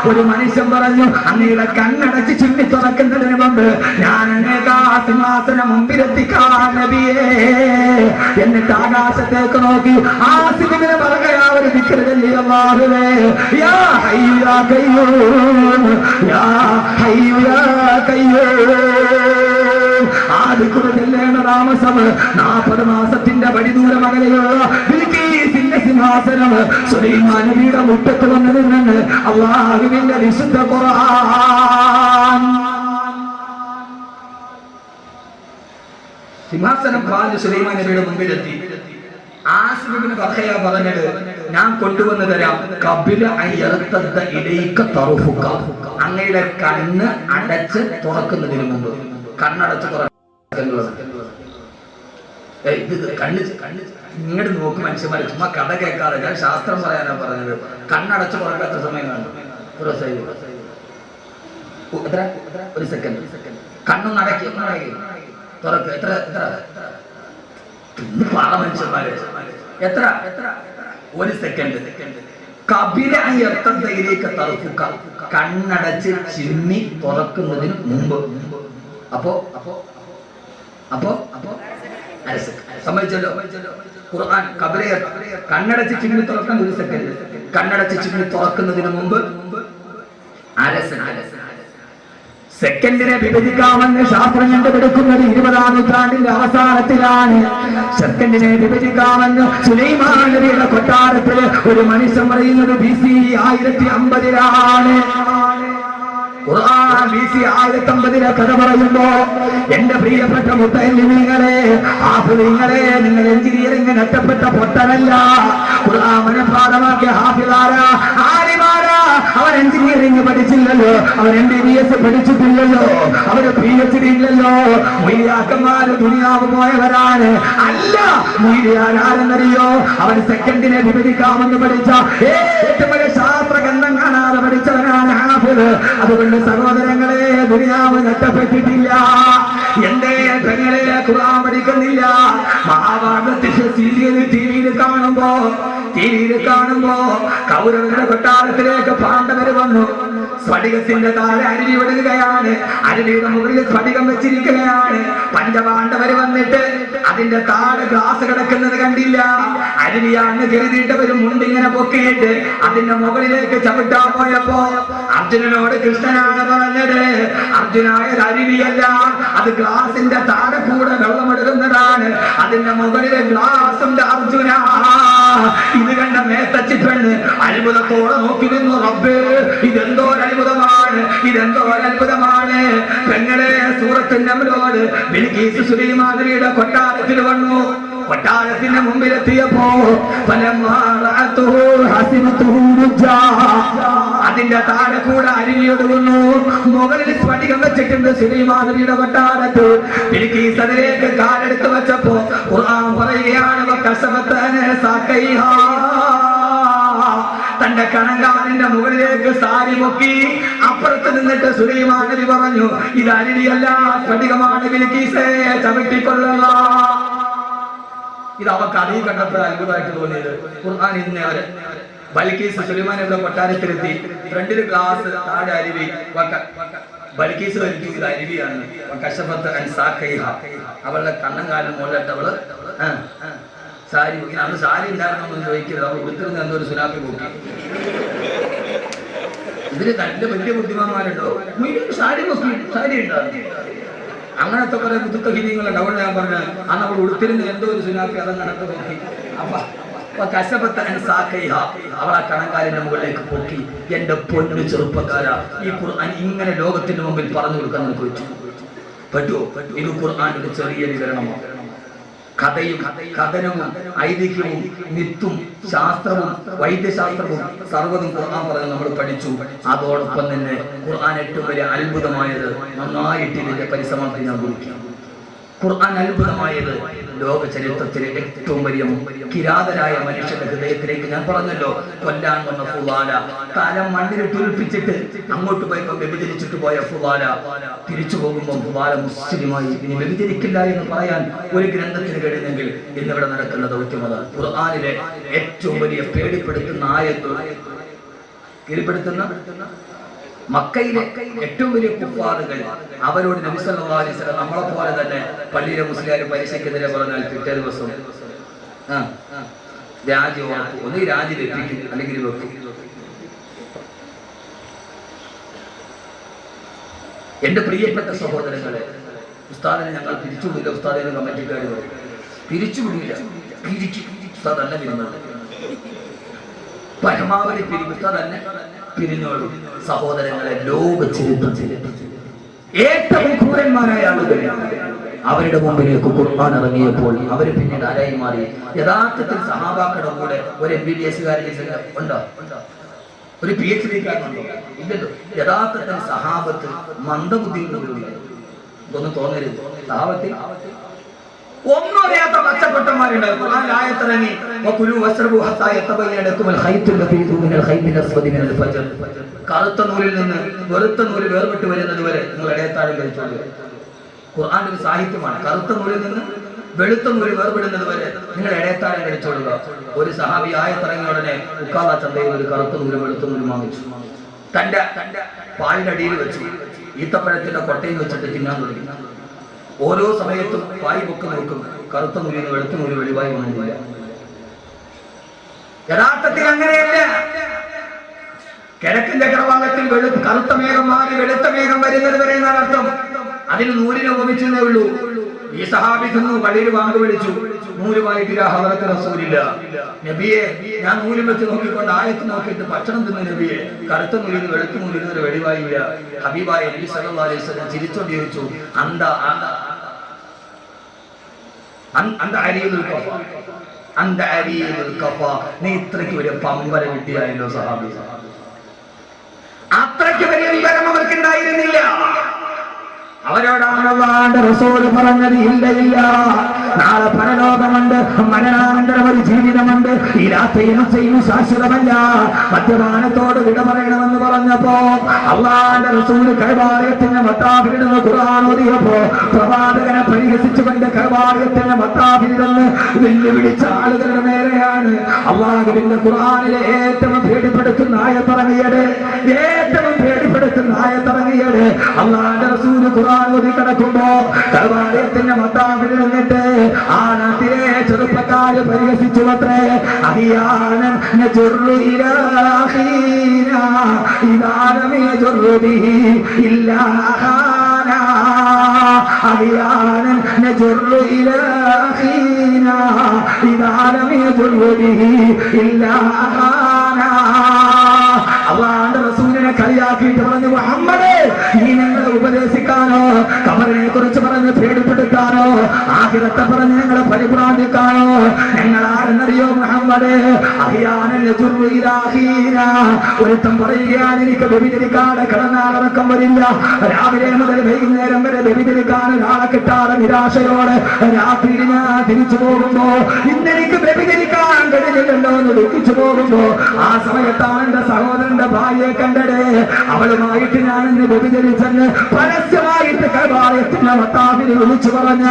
ഒരു മനുഷ്യൻ പറഞ്ഞു, അങ്ങയുടെ കണ്ണടച്ച് ചിമ്മി തുറക്കുന്നതിന് മുമ്പ് ഞാൻ അങ്ങേക്കാ സിംഹാസനം മുമ്പിലെത്തിക്കാൻ നബിയേ. എന്നിട്ട് ആകാശത്തേക്ക് നോക്കി ആസിഫിനെ പറയുകയാ, ഒരു ദിക്റില്ലേ, അല്ലാഹുവേ യാ ഹയ്യു യാ ഖയ്യൂം യാ ഹയ്യു യാ ഖയ്യൂം. ആ ദിക്റ് ചൊല്ലേണ്ട താമസം 40 മാസത്തിന്റെ വഴിദൂരം അകലെയുള്ള ബിൽക്കീസിന്റെ സിംഹാസനം സുലൈമാൻ നബിയുടെ മുറ്റത്ത് വന്നു നിന്ന് അല്ലാഹുവിന്റെ വിശുദ്ധ ഖുർആൻ. സിംഹാസനം ഖാദ് സുലൈമാൻ നബിയുടെ മുമ്പിലെത്തി. ആസിഫിന് ബർഖയ പറഞ്ഞത്, ഞാൻ കൊണ്ടുവന്നു തരാം. ഖബ്ല അൻ യർതദ്ദ ഇലൈക തർഫുക. അങ്ങയുടെ കണ്ണ് അടച്ച് തുറക്കുന്നതിന് മുമ്പ്. കണ്ണടച്ച് തുറക്കുന്നത് കണ്ണ് ഇങ്ങോട്ട് നോക്കും മനുഷ്യന്മാരെ. ചുമ്മാ കഥ കേൾക്കാതെ, ഞാൻ ശാസ്ത്രം പറയാനാ പറഞ്ഞത്. കണ്ണടച്ച് തുറക്കാത്ത സമയം കാണും. ഒരു സെക്കൻഡ് കണ്ണൊന്ന് അടക്കി തുറക്ക്. എത്ര പാറ മനുഷ്യന്മാര്, എത്ര ഒരു സെക്കൻഡ്. ഖബ്ല അൻ യർതദ്ദ ഇലൈക തർഫുക. കണ്ണടച്ച് ചിമ്മി തുറക്കുന്നതിന് മുമ്പ്. അപ്പോ സമ്മതിച്ചല്ലോ. ഖുർആൻ കണ്ണടച്ച് ചിമ്മി തുറക്കാൻ 1 സെക്കൻഡ്, കണ്ണടച്ച് ചിമ്മി തുറക്കുന്നതിന് മുമ്പ് സെക്കൻഡിനെ വിഭജിക്കാമെന്ന് ശാസ്ത്രം കണ്ടുപിടിക്കുന്നത് 20-ാം നൂറ്റാണ്ടിന്റെ അവസാനത്തിലാണ്. സെക്കൻഡിനെ വിഭജിക്കാമെന്ന് സുലൈമാൻ നബിയുടെ കൊട്ടാരത്തിൽ ഒരു മനുഷ്യൻ പറയുന്നത് BC 1050-ലാണ്. ഖുർആൻ BC 1050 കഥ പറയുമ്പോ എന്റെ പ്രിയപ്പെട്ട മുത്തല്ലിമീങ്ങളെ, ഹാഫിളീങ്ങളെ, നിങ്ങൾ എഞ്ചിനീയറിംഗ് നഷ്ടപ്പെട്ട പൊട്ടനല്ല. ഖുർആൻ മനഃപാഠമാക്കിയ ഹാഫിളാരാ, ആലിമാരാ. അവർ എഞ്ചിനീയറിംഗ് പഠിച്ചില്ലല്ലോ, അവർ MBBS പഠിച്ചിട്ടില്ലല്ലോ, അവര് PhD ഇല്ലല്ലോ. മൊയ്യാക്കന്മാര് ദുനിയാവ് പോയവരാണ്. അല്ല, മൊയ്യാരാരെന്നറിയോ? അവർ സെക്കൻഡിനെ വിഭജിക്കാമെന്ന് പഠിച്ച ഏറ്റവും വലിയ ശാസ്ത്ര ഗ്രന്ഥം കാണാതെ പഠിച്ചവരാണ് ഹാഫിള്. അതുകൊണ്ട് സഹോദരങ്ങളെ, ദുനിയാവ് നഷ്ടപ്പെട്ടിട്ടില്ല. എന്തേ ഖുർആൻ പഠിക്കുന്നില്ല. മഹാഭാരതത്തിന്റെ സീരിയൽ ടിവിയിൽ കാണുമ്പോ കൗരവരുടെ കൊട്ടാരത്തിലേക്ക് പാണ്ഡവർ വന്നു. സ്ഫടികത്തിന്റെ താഴെ അരുവി വിടുകയാണ്. അരുവിയുടെ മുകളിൽ സ്ഫടികം വെച്ചിരിക്കുകയാണ്. പഞ്ചപാണ്ഡവർ വന്നിട്ട് അതിന്റെ താഴെ ഗ്ലാസ് കിടക്കുന്നത് കണ്ടില്ല. അരുവിയാന്ന് കരുതിയിട്ടവർ മുണ്ടിങ്ങനെ പൊക്കിയിട്ട് അതിന്റെ മുകളിലേക്ക് ചവിട്ടാൻ പോയപ്പോ അർജുനനോട് കൃഷ്ണനാണ് പറഞ്ഞത്, അർജുനായത് അരുവിയല്ല, അത് ഗ്ലാസിന്റെ താഴെ കൂടെ വെള്ളമെടുക്കുന്നതാണ്. അതിന്റെ മുകളിലെ ഗ്ലാസിന്റെ അർജുന. ഇത് കണ്ട മേത്തച്ചി പെണ്ണ് അത്ഭുതത്തോടെ നോക്കി നിന്നു. റബ്ബേ, ഇതെന്തോ അത്ഭുതമാണ്. പെങ്ങളെ, സൂറത്തിന്റെ നംലോട് ബിൽഖീസ് സുലൈമാനിയുടെ കൊട്ടാരത്തിൽ വന്നു. കൊട്ടാരത്തിന്റെ മുമ്പിലെത്തിയപ്പോ അതിന്റെ താഴെ കൂടെ അരുവിയൊടുന്നു. മുകളിൽ സ്ഫടികം വെച്ചിട്ടുണ്ട് സുലൈമാനിയുടെ കൊട്ടാരത്ത്. ബിൽഖീസ് അതിലേക്ക് കാലെടുത്ത് വെച്ചപ്പോ ഖുർആൻ പറയുകയാണ്, തന്റെ കണങ്കാലിന്റെ മുകളിലേക്ക് സാരി പൊക്കി അപ്പുറത്ത് നിന്നിട്ട് സുലൈമാൻ നബി പറഞ്ഞു, ഇത് അരുവിയല്ല, സ്ഫടികമാണ്, ബിൽഖീസേ ചവിട്ടിക്കൊള്ളുക. ഇത് അവർക്ക് അറിവ് കണ്ടപ്പോൾ അത്ഭുതമായിട്ട് തോന്നിയത്. ഖുർആൻ ഇന്ന് അവര് ബൽഖീസ് സുലൈമാൻ നബിയുടെ കൊട്ടാരത്തിലെത്തി. ഫ്രണ്ടിൽ ഗ്ലാസ്, താഴെ അരുവി. ബൽഖീസ് വലിച്ചു, ഇത് അരുവിയാണ്. അവളുടെ കണ്ണങ്കാലിന് മുകളിലിട്ടവള് സാരി പൊക്കി. അന്ന് സാരി ഉണ്ടായിരുന്നൊന്നും ചോദിക്കരുത്, അവൾ ഉടുത്തിരുന്ന എന്തോ ഒരു സുനാപ്പി പൊക്കി. ഇതിന് നല്ല വലിയ ബുദ്ധിമാന്മാരുണ്ടോ? സാരി പൊക്കി, സാരി ഉണ്ടായിരുന്നു. അങ്ങനത്തെ കുറെ ദുഃഖഹീനങ്ങളുണ്ട്. അവിടെ ഞാൻ പറഞ്ഞു, അന്ന് അവൾ ഉടുത്തിരുന്ന എന്തോ ഒരു സുനാപ്പി അതങ്ങനത്തെ പൊക്കി. അവൾ ആ കണങ്കാലിന്റെ മുകളിലേക്ക് പൊക്കി. എന്റെ പൊന്നു ചെറുപ്പക്കാരാ, ഈ ഖുർആൻ ഇങ്ങനെ ലോകത്തിന്റെ മുമ്പിൽ പറഞ്ഞു കൊടുക്കാൻ നിനക്ക് പറ്റുമോ? ഇത് ഖുർആന്റെ ചെറിയ വിവരണമാണ്. കഥയും കഥനവും ഐതിഹ്യവും മിത്തും ശാസ്ത്രവും വൈദ്യശാസ്ത്രവും സർവ്വതും ഖുർആൻ പറഞ്ഞ് നമ്മൾ പഠിച്ചു. അതോടൊപ്പം തന്നെ ഖുർആൻ ഏറ്റവും വലിയ അത്ഭുതമായത്, നന്നായിട്ട് ഇതിന്റെ പരിസമാപ്തി ഞാൻ കുറിക്കും. ഖുർആൻ അത്ഭുതമായത് ലോക ചരിത്രത്തിലെ ഏറ്റവും വലിയ കിരാതരായ മനുഷ്യന്റെ ഹൃദയത്തിലേക്ക്, ഞാൻ പറഞ്ഞല്ലോ, കൊല്ലാൻ വന്ന ഫുലാല, തല മണ്ണിൽ തുൽപ്പിച്ചിട്ട് അങ്ങോട്ട് പോയപ്പോൾ വ്യഭിചരിച്ചിട്ട് പോയ ഫുലാല തിരിച്ചു പോകുമ്പോൾ ഫുലാല മുസ്ലിമായി ഇനി വ്യഭിചരിക്കില്ല എന്ന് പറയാൻ ഒരു ഗ്രന്ഥത്തിന് കഴിയുന്നെങ്കിൽ ഇന്നിവിടെ നടക്കുന്ന ദൗത്യമത്. ഖുർആനിലെ ഏറ്റവും വലിയ പേടിപ്പെടുത്തുന്ന ആയത്ത്, കീഴ്പ്പെടുത്തുന്ന മക്കയിലെ ഏറ്റവും വലിയ കുഫാറുകൾ, അവരോട് നബി സല്ലല്ലാഹു അലൈഹി വസല്ലം നമ്മളെ പോലെ തന്നെ പള്ളിയിലെ മുസ്ലിയാർ പരീക്ഷയ്ക്കെതിരെ പറഞ്ഞാൽ പിറ്റേ ദിവസം രാജി ഉറപ്പ്, ഒന്നീ രാജി വെപ്പിക്കും അല്ലെങ്കിൽ വെക്കും. എന്റെ പ്രിയപ്പെട്ട സഹോദരങ്ങളെ, ഉസ്താദിനെ ഞങ്ങൾ പിരിച്ചുവിടില്ല. ഉസ്താദിനെ കമ്മിറ്റിക്കാർ പറയും പിരിച്ചുവിടില്ല, ഉസ്താദ് തന്നെ പിരിഞ്ഞോളൂ, പരമാവധി ഉസ്താദ് തന്നെ പിരിഞ്ഞോളൂ. സഹോദരങ്ങളെ, ലോക ചരിത്രത്തിൽ ഏറ്റവും ക്രൂരന്മാരായ ആളുകൾ അവരുടെ മുമ്പിലേക്ക് ഖുർആൻ ഇറങ്ങിയപ്പോൾ അവർ പിന്നീട് ആരായി മാറി? യഥാർത്ഥത്തിൽ സഹാബാക്കളുടെ കൂടെ ഒരു MBBS ഉണ്ടോ? ഒരു PhD കാരനുണ്ടോ? ഇല്ലല്ലോ. യഥാർത്ഥത്തിൽ സഹാബത്ത് മന്ദബുദ്ധിയുള്ളവരില്ല. ഇതൊന്നും തോന്നരുത്. സഹാബത്തിൽ ഒന്നും അറിയാത്ത പച്ചപ്പൊട്ടന്മാരുണ്ട്. ഖുർആനിൽ ആയത്തിറങ്ങി കറുത്ത നൂലിൽ നിന്ന് വെറുത്ത നൂല് വേർപെട്ട് വരുന്നത് വരെ നിങ്ങൾ ഇടയത്താഴം കഴിച്ചോളൂ. ഖുർആൻ ഒരു സാഹിത്യമാണ്. കറുത്ത നൂലിൽ നിന്ന് വെളുത്ത നൂല് വേർപെടുന്നത് വരെ നിങ്ങൾ ഇടയത്താഴം കഴിച്ചോളുക. ഒരു സഹാബി ആയത്തിറങ്ങിയ ഉടനെ ഉക്കാള ചന്തയിൽ ഒരു കറുത്ത നൂല് വെളുത്ത നൂല് വാങ്ങിച്ചു, തന്റെ പാലിന്റെ അടിയിൽ വെച്ചു, ഈത്തപ്പഴത്തിന്റെ കൊട്ടയിൽ വെച്ചിട്ട് തിന്നാൻ തുടങ്ങി. ഓരോ സമയത്തും പായ് പൊക്ക് നോക്കും, കറുത്ത നൂലിന് വെളുത്ത നൂല് വെളിവായി വന്നില്ല. യഥാർത്ഥത്തിൽ അങ്ങനെയല്ല. കിഴക്കൻ ചക്രവാളത്തിൽ കറുത്ത മേഘം മാറി വെളുത്ത മേഘം വരുന്നത് വരെ എന്നാണ് അർത്ഥം. അതിന് നൂലിനെ ഉപമിച്ചേ ഉള്ളൂ. ഈ സഹാബി തിന്നു, പള്ളിയിൽ വാങ്ങ് വിളിച്ചു, നൂലുമായിട്ട് റസൂലില്ല. നബിയെ, ഞാൻ നൂല് വെച്ച് നോക്കിക്കൊണ്ട് ആയത്ത് നോക്കിയിട്ട് ഭക്ഷണം തിന്നു നബിയെ, കറുത്ത നൂലിന് വെളുത്ത നൂലിന് ഒരു വെളിവായില്ല. ഹബീബായ നബി സല്ലല്ലാഹു അലൈഹി വസല്ലം ചിരിച്ചോണ്ട് ചോദിച്ചു, നീ ഇത്രയ്ക്ക് വലിയ പമ്പര കിട്ടിയായല്ലോ സഹാബി. അത്രയ്ക്ക് വലിയ വിവരം അവർക്കുണ്ടായിരുന്നില്ല. അവരോടാണ് അല്ലാഹുവിന്റെ റസൂൽ പറഞ്ഞത്, ഇല്ല, നാളെ പരലോകമുണ്ട്, മരണാനന്തരം ഒരു ജീവിതമുണ്ട്, ഈ രാത്രിയും ശാശ്വതമല്ല, മദ്യപാനത്തോട് വിട പറയണമെന്ന് പറഞ്ഞപ്പോ അല്ലാഹുവിന്റെ റസൂൽ കഅബാലയത്തിന്റെ മത്താഫിലിടുന്ന ഖുർആൻ ഓതിയപ്പോ പ്രവാചകനെ പരിഹസിച്ചുകൊണ്ട് കബായത്തിന്റെ മത്താബിൽ നിന്ന് വെല്ലുവിളിച്ച ആളുകളുടെ നേരെയാണ് അള്ളാഹുവിന്റെ ഖുർആനിലെ ഏറ്റവും പേടിപ്പെടുത്തുന്ന ആയത്തിറങ്ങിയത്. ഏറ്റവും പേടിപ്പെടുത്തുന്ന ആയത്തിറങ്ങിയത് അള്ളാഹുവിന്റെ റസൂൽ ഖുർആൻ ഓതി കിടക്കുമ്പോ കബായത്തിന്റെ മത്താബിൽ നിന്നിട്ട് ആ നാട്ടിലെ ചെറുപ്പക്കാര് പരിഹസിച്ചു അത്രേ. അഹിയാനൻ നജുറു ഇലാഹീനാ ഇദാ ലം യജുറു ബിഹി ഇല്ലാ ഹാനാ അഹിയാനൻ നജുറു ഇലാഹീനാ ഇദാ ലം യജുറു ബിഹി ഇല്ലാ ഹാനാ. അല്ലാഹുവിന്റെ റസൂലിനെ കളിയാക്കിയിട്ട് പറഞ്ഞു, മുഹമ്മദേ നീ ഞങ്ങളെ ഉപദേശിക്കാനോ ഖബറിനെ കുറിച്ച് പറഞ്ഞ് പേടിപ്പെടുത്താനോ ആഖിറത്തെ പറഞ്ഞ് ഞങ്ങളെ പരിഭ്രാന്തിക്കാനോ ഞങ്ങൾ ആരെന്നറിയോ മുഹമ്മദേ? അഹിയാനൻ നജുറു ഇലാഹീനാ. ഒരുത്തം പറയുകയാണ് എനിക്ക് വ്യഭിചരിക്കാതെ കിടന്നാലടക്കം വരില്ല, രാവിലെ മുതൽ വൈകുന്നേരം വരെ വ്യഭിചരിക്കാൻ ഒരാളെ കിട്ടാതെ നിരാശയോടെ രാത്രി ഞാൻ തിരിച്ചു പോകുമ്പോ ഇന്നെനിക്ക് വ്യഭിചരിക്കാൻ കഴിഞ്ഞില്ലല്ലോ എന്ന് ദുഃഖിച്ചു പോകുമ്പോ ആ സമയത്താണ് എന്റെ സഹോദരന്റെ ഭാര്യയെ കണ്ടത്. അവളുമായിട്ട് ഞാനിന്ന് വ്യഭിചരിച്ചെന്ന് പരസ്യമായിട്ട് കബായത്തിന്റെ മത്താബിൽ വിളിച്ചു പറഞ്ഞ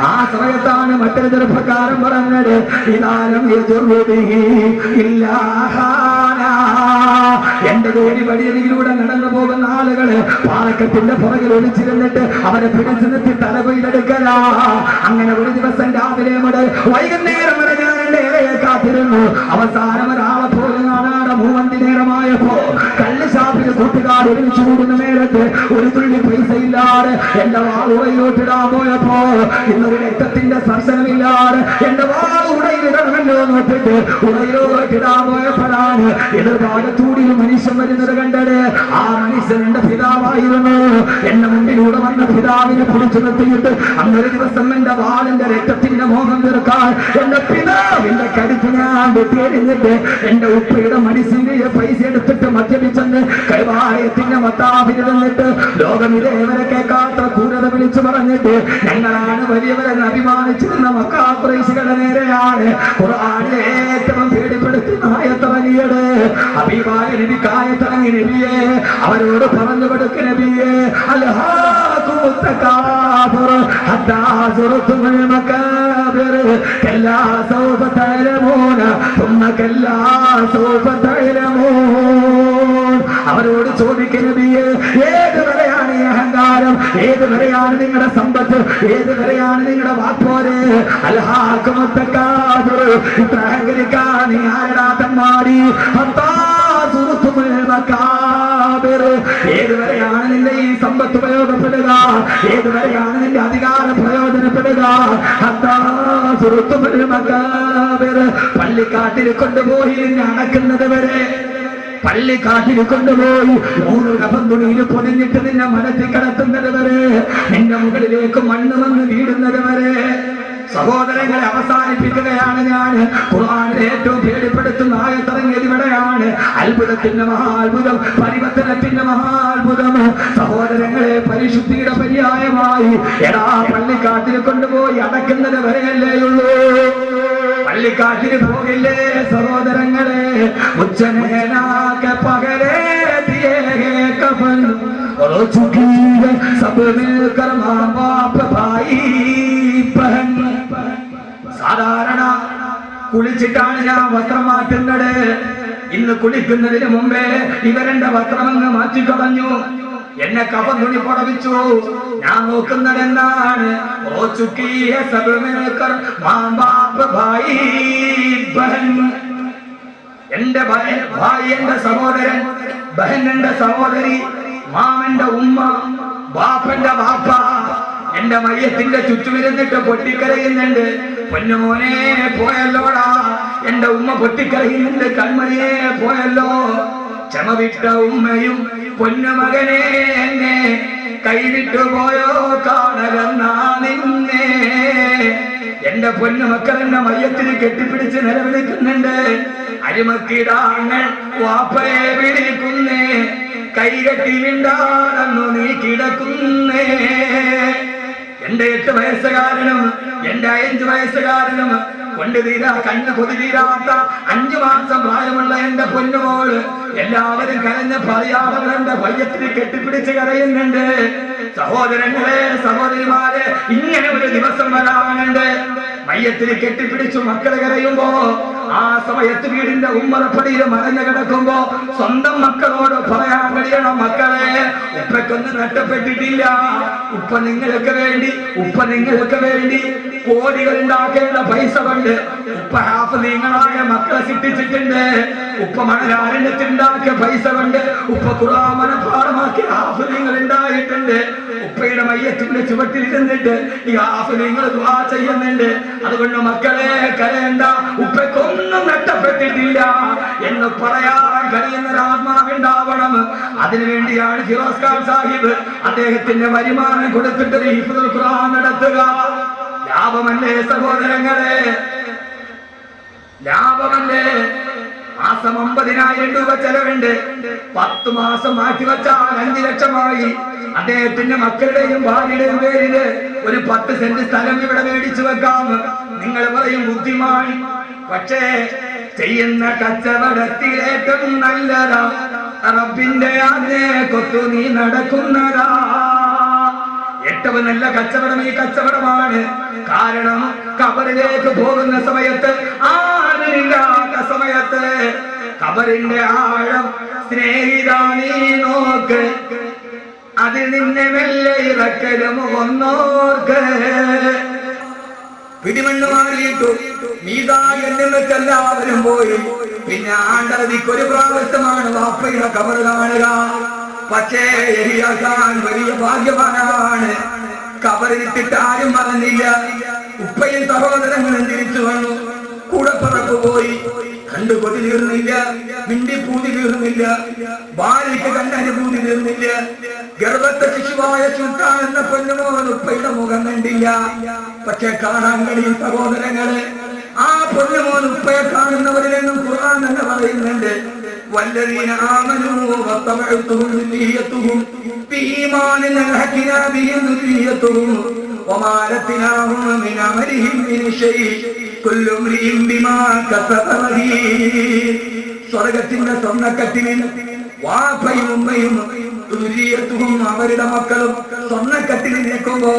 ആ സമയത്താണ് മറ്റൊരു ചെറുപ്പക്കാരൻ പറഞ്ഞത്, ഇതാലും എന്റെ ജോലി വഴിയരികിലൂടെ നടന്നു പോകുന്ന ആളുകള് പാലക്കത്തിന്റെ പുറകിൽ ഒളിച്ചിരുന്നിട്ട് അവരെ പിടിച്ചു നിർത്തി തലകൊയിലെടുക്കല. അങ്ങനെ ഒരു ദിവസം രാവിലെ മുതൽ വൈകുന്നേരം വരെ ഞാൻ എന്റെ ഇരയെ കാത്തിരുന്നു. അവസാനം ഒരാളെ പോലും കാണാതെ മൂവന്തി നേരമായപ്പോ കള്ളുഷാപ്പിൽ കൂട്ടുകാർ ഒരുമിച്ച് കൂടുന്ന നേരത്ത് ഒരു തുള്ളി പൈസ ഇല്ലാതെ എന്റെ വാളുടയിലോട്ടിടാൻ പോയപ്പോ ഇന്നൊരു രക്തത്തിന്റെ സ്പർശനമില്ലാതെ എന്റെ വാളുടയിലിടണമല്ലോ നോക്കിട്ട് ഉടയിലോട്ടിടാൻ പോയപ്പോഴാണ് എതിർഭാഗത്തൂടി മനുഷ്യൻ വരുന്നത് കണ്ടത്. ആ മനുഷ്യൻ എന്റെ പിതാവായിരുന്നു. എന്റെ മുന്നിലൂടെ വന്ന പിതാവിനെ പിടിച്ചു നിർത്തിയിട്ട് അന്നൊരു ദിവസം എന്റെ വാളിന്റെ രക്തത്തിന്റെ മോഹം തീർക്കാൻ എന്റെ പിതാവിന്റെ കരുത്ത് ഞാൻ വെട്ടിയെറിഞ്ഞിട്ട് എന്റെ ഉപ്പയുടെ മനുഷ്യന്റെ പൈസ എടുത്തിട്ട് മദ്യപിച്ചെന്ന് കൈവായത്തിന്റെ മത്താബിൽ നിന്നിട്ട് ലോകം ഇതേവരെ കേൾക്കാത്ത ക്രൂരത വിളിച്ചു പറഞ്ഞിട്ട് ഞങ്ങളാണ് വലിയവരെന്ന് അഭിമാനിച്ചിരുന്ന മക്കാ ഖുറൈശികളുടെ നേരെയാണ് ഖുർആനിലെ ഏറ്റവും പേടിപ്പെടുത്തുന്ന ആയത്തിറങ്ങിയത്. ഹബീബായ നബിക്ക് ആയത്തിറങ്ങി നബിയെ അവരോട് പറഞ്ഞു കൊടുക്ക നബിയെ, അൽഹാകുമുത് തകാബുർ ഹത്താ സുർതുൽ മകാബിർ കല്ലാ സൗഫ തഅലമൂന തുമ്മ കല്ലാ സൗഫ തഅലമൂൻ. അവരോട് ചോദിക്കുന്ന നബിയെ, ഏതുവരെയാണ് ഈ അഹങ്കാരം? ഏതുവരെയാണ് നിങ്ങളുടെ സമ്പത്ത്? ഏതുവരെയാണ് നിങ്ങളുടെ വാപ്പോര്? അൽഹാകുമുത് തകാബുർ, ഇത്ര അഹങ്കരിക്കാൻ നീ ആരടാ തമ്മാടി? ഹത്താ സുർതുൽ മകാബിർ, ഏതുവരെയാണ് നിന്റെ ഈ സമ്പത്ത് പ്രയോജനപ്പെടുക? ഏതുവരെയാണ് നിന്റെ അധികാരം പ്രയോജനപ്പെടുക? ഹത്താ സുർതുൽ മകാബിർ, പള്ളിക്കാട്ടിൽ കൊണ്ടുപോയി അടക്കുന്നത് വരെ, പള്ളിക്കാട്ടിൽ കൊണ്ടുപോയി 100 കഫൻ തുണിയിൽ പൊതിഞ്ഞിട്ട് നിന്നെ മനസ്സിൽ കിടത്തുന്നത് വരെ, നിന്റെ മുകളിലേക്ക് മണ്ണ് വന്ന് വീടുന്നത് വരെ. സഹോദരങ്ങളെ അവസാനിപ്പിക്കുകയാണ് ഞാൻ. ഖുർആനിൽ ഏറ്റവും പേടിപ്പെടുത്തുന്ന ആയത്തിറങ്ങിയത് ഇവിടെയാണ്. അത്ഭുതത്തിന്റെ മഹാത്ഭുതം, പരിവർത്തനത്തിന്റെ മഹാത്ഭുതം. സഹോദരങ്ങളെ പരിശുദ്ധിയുടെ പര്യായമായി എടാ പള്ളിക്കാട്ടിൽ കൊണ്ടുപോയി അടക്കുന്നത് വരെയല്ലേയുള്ളൂ. പള്ളിക്കാട്ടിൽ പോകില്ലേ സഹോദരങ്ങളെ? മുച്ചനേനാക പകരേ ദിയേ കഫൻ और चुकी है सब मिलकर माँ बाप भाई बहन. സാധാരണ കുളിച്ചിട്ടാണ് ഞാൻ വസ്ത്രം മാറ്റുന്നത്. ഇന്ന് കുളിക്കുന്നതിന് മുമ്പേ ഇവരെന്റെ വസ്ത്രമങ്ങ് മാറ്റിക്കളഞ്ഞു. എന്നെ കഫൻ തുണി പുടവിച്ചു. ഞാൻ നോക്കുന്നത് എന്താണ്? ഓ ചുക്കിയ സബ് മിൽക്കർ മാ ബാപ്പ് ഭായി ബഹൻ. എന്റെ ഭായി എന്റെ സഹോദരൻ, ബഹൻ എന്റെ സഹോദരി, മാമന്റെ ഉമ്മ, ബാപ്പന്റെ ബാപ്പ എന്റെ മയ്യത്തിന്റെ ചുറ്റുമിരുന്നിട്ട് പൊട്ടിക്കരയുന്നുണ്ട്. പൊന്നുമോനെ പോയല്ലോടാ, എന്റെ ഉമ്മ പൊട്ടിക്കരയുന്നുണ്ട്. കൺമണിയെ പോയല്ലോ. ക്ഷമ വിട്ട ഉമ്മയും പൊന്നുമകനെ എന്നെ കൈവിട്ടു പോയോ കാണലെന്നാ നിന്നെ. എന്റെ പൊന്നുമക്കൾ എന്റെ മയ്യത്തിന് കെട്ടിപ്പിടിച്ച് നിലവിളിക്കുന്നുണ്ട്. അരിമക്കിടാങ്ങൾ വാപ്പയെ വിളിക്കുന്നേ, കൈകെട്ടി മിണ്ടാണെന്നു നീ കിടക്കുന്നേ. എന്റെ 8 വയസ്സുകാരനും എന്റെ 5 വയസ്സുകാരനും കൊണ്ട് തീരാ കണ്ണ് കൊതി തീരാത്ത 5 മാസം പ്രായമുള്ള എന്റെ പൊന്നുമോള് എല്ലാവരും കരഞ്ഞ് പറയാതെ എന്റെ ഭയത്തിന് കെട്ടിപ്പിടിച്ച് കരയുന്നുണ്ട്. സഹോദരങ്ങളെ, സഹോദരിമാരെ, ഇങ്ങനെ ഒരു ദിവസം വരാൻ മയ്യത്തിൽ കെട്ടിപ്പിടിച്ചു മക്കളെ കരയുമ്പോ, ആ സമയത്ത് വീടിന്റെ ഉമ്മറപ്പടിയിൽ മറഞ്ഞു കിടക്കുമ്പോ സ്വന്തം മക്കളോട് പറയാൻ കഴിയണം, മക്കളെ ഉപ്പക്കൊന്നും നഷ്ടപ്പെട്ടിട്ടില്ല. ഉപ്പ നിങ്ങൾക്ക് വേണ്ടി കോടികൾ ഉണ്ടാക്കേണ്ട പൈസ കൊണ്ട് ഉപ്പ ഹാഫിളീങ്ങളായ മക്കളെ സൃഷ്ടിച്ചിട്ടുണ്ട്. ഉപ്പ മണലാരണ്യത്തിലുണ്ടാക്കിയ പൈസ കൊണ്ട് ഉപ്പ ഖുർആൻ മനഃപാഠമാക്കിയ ഹാഫിളീങ്ങൾ ഉണ്ടായിട്ടുണ്ട്. ഉപ്പയുടെ മയ്യത്തിന്റെ ചുവട്ടിൽ ഇരുന്നിട്ട് ഈ ഹാഫിളീങ്ങൾ ദുആ ചെയ്യുന്നുണ്ട്. അതുകൊണ്ട് മക്കളെ കരയണ്ട, ഉപ്പക്കൊന്നും നഷ്ടപ്പെട്ടിട്ടില്ല എന്ന് പറയാൻ കഴിയുന്ന ആത്മാവുണ്ടാവണം. അതിനുവേണ്ടിയാണ് ഫിറോസ് ഖാൻ സാഹിബ് അദ്ദേഹത്തിന്റെ വരുമാനം കൊടുത്തിട്ട് ഹിഫ്ദുൽ ഖുർആൻ നടത്തുക. ലാഭമല്ലേ സഹോദരങ്ങളെ, ലാഭമല്ലേ? മാസം 50,000 രൂപ ചെലവുണ്ട്. 10 മാസം മാറ്റിവെച്ചാൽ 5 ലക്ഷമായി. അദ്ദേഹത്തിന്റെ മക്കളുടെയും ഭാര്യയുടെയും പേരില് ഒരു 10 സെന്റ് സ്ഥലം ഇവിടെ മേടിച്ചു വെക്കാം. നിങ്ങൾ പറയും ബുദ്ധിമാൻ. പക്ഷേ ചെയ്യുന്ന കച്ചവടത്തിലേറ്റവും നല്ലതാ റബ്ബിന്റെ ആജ്ഞയെ കൊത്തു നീ നടക്കുന്നതാ. ഏറ്റവും നല്ല കച്ചവടം ഈ കച്ചവടമാണ്. കാരണം ഖബറിലേക്ക് പോകുന്ന സമയത്ത്, ആരില്ലാത്ത സമയത്ത് ഖബറിന്റെ ആഴം സ്നേഹിതാ നീ നോക്ക്, അതിൽ നിന്നെ മെല്ലെ ഇറക്കലും ഒന്നോർക്ക്. പിടിമണ്ണ് മാറിയിട്ടു മീതായെന്നിട്ട് എല്ലാവരും പോയി. പിന്നെ ആണ്ടതിക്കൊരു പ്രാവശ്യമാണ് വാപ്പയുടെ ഖബർ കാണുക. പക്ഷേ യഹ്യാ ഖാൻ വലിയ ഭാഗ്യവാനാണ്. ഖബറിലിട്ടിട്ട് ആരും പറഞ്ഞില്ല. ഉപ്പയും സഹോദരങ്ങളും തിരിച്ചു വന്നു. കൂടപ്പറപ്പ് പോയി. കണ്ടു കൊതി തീർന്നില്ല, മിണ്ടി പൂതി തീർന്നില്ല, ഭാര്യയ്ക്ക് കണ്ട അനുഭൂതി തീർന്നില്ല. ഗർഭത്തെ ശിശുവായ സുൽത്താൻ എന്ന പൊന്നുമോൻ ഉപ്പയുടെ മുഖം കണ്ടില്ല. പക്ഷെ കാണാൻ കഴിയും സഹോദരങ്ങളെ, ആ പൊന്നുമോൻ ഉപ്പയെ കാണുന്നവരിലെന്നും ഖുർആൻ തന്നെ പറയുന്നുണ്ട്, والذين آمنوا واتبعتهم ذريتهم بإيمان ألحقنا بهم ذريتهم وما ألتناهم من عملهم من شيء كل امرئ بما كسب رهين. സ്വർഗ്ഗത്തിന്റെ സ്വർണ്ണക്കട്ടിലിൽ വാപ്പയും ഉമ്മയും ദുരിയത്തും അവരുടെ മക്കളും സ്വർണ്ണക്കട്ടിലിൽ നിൽക്കുമ്പോ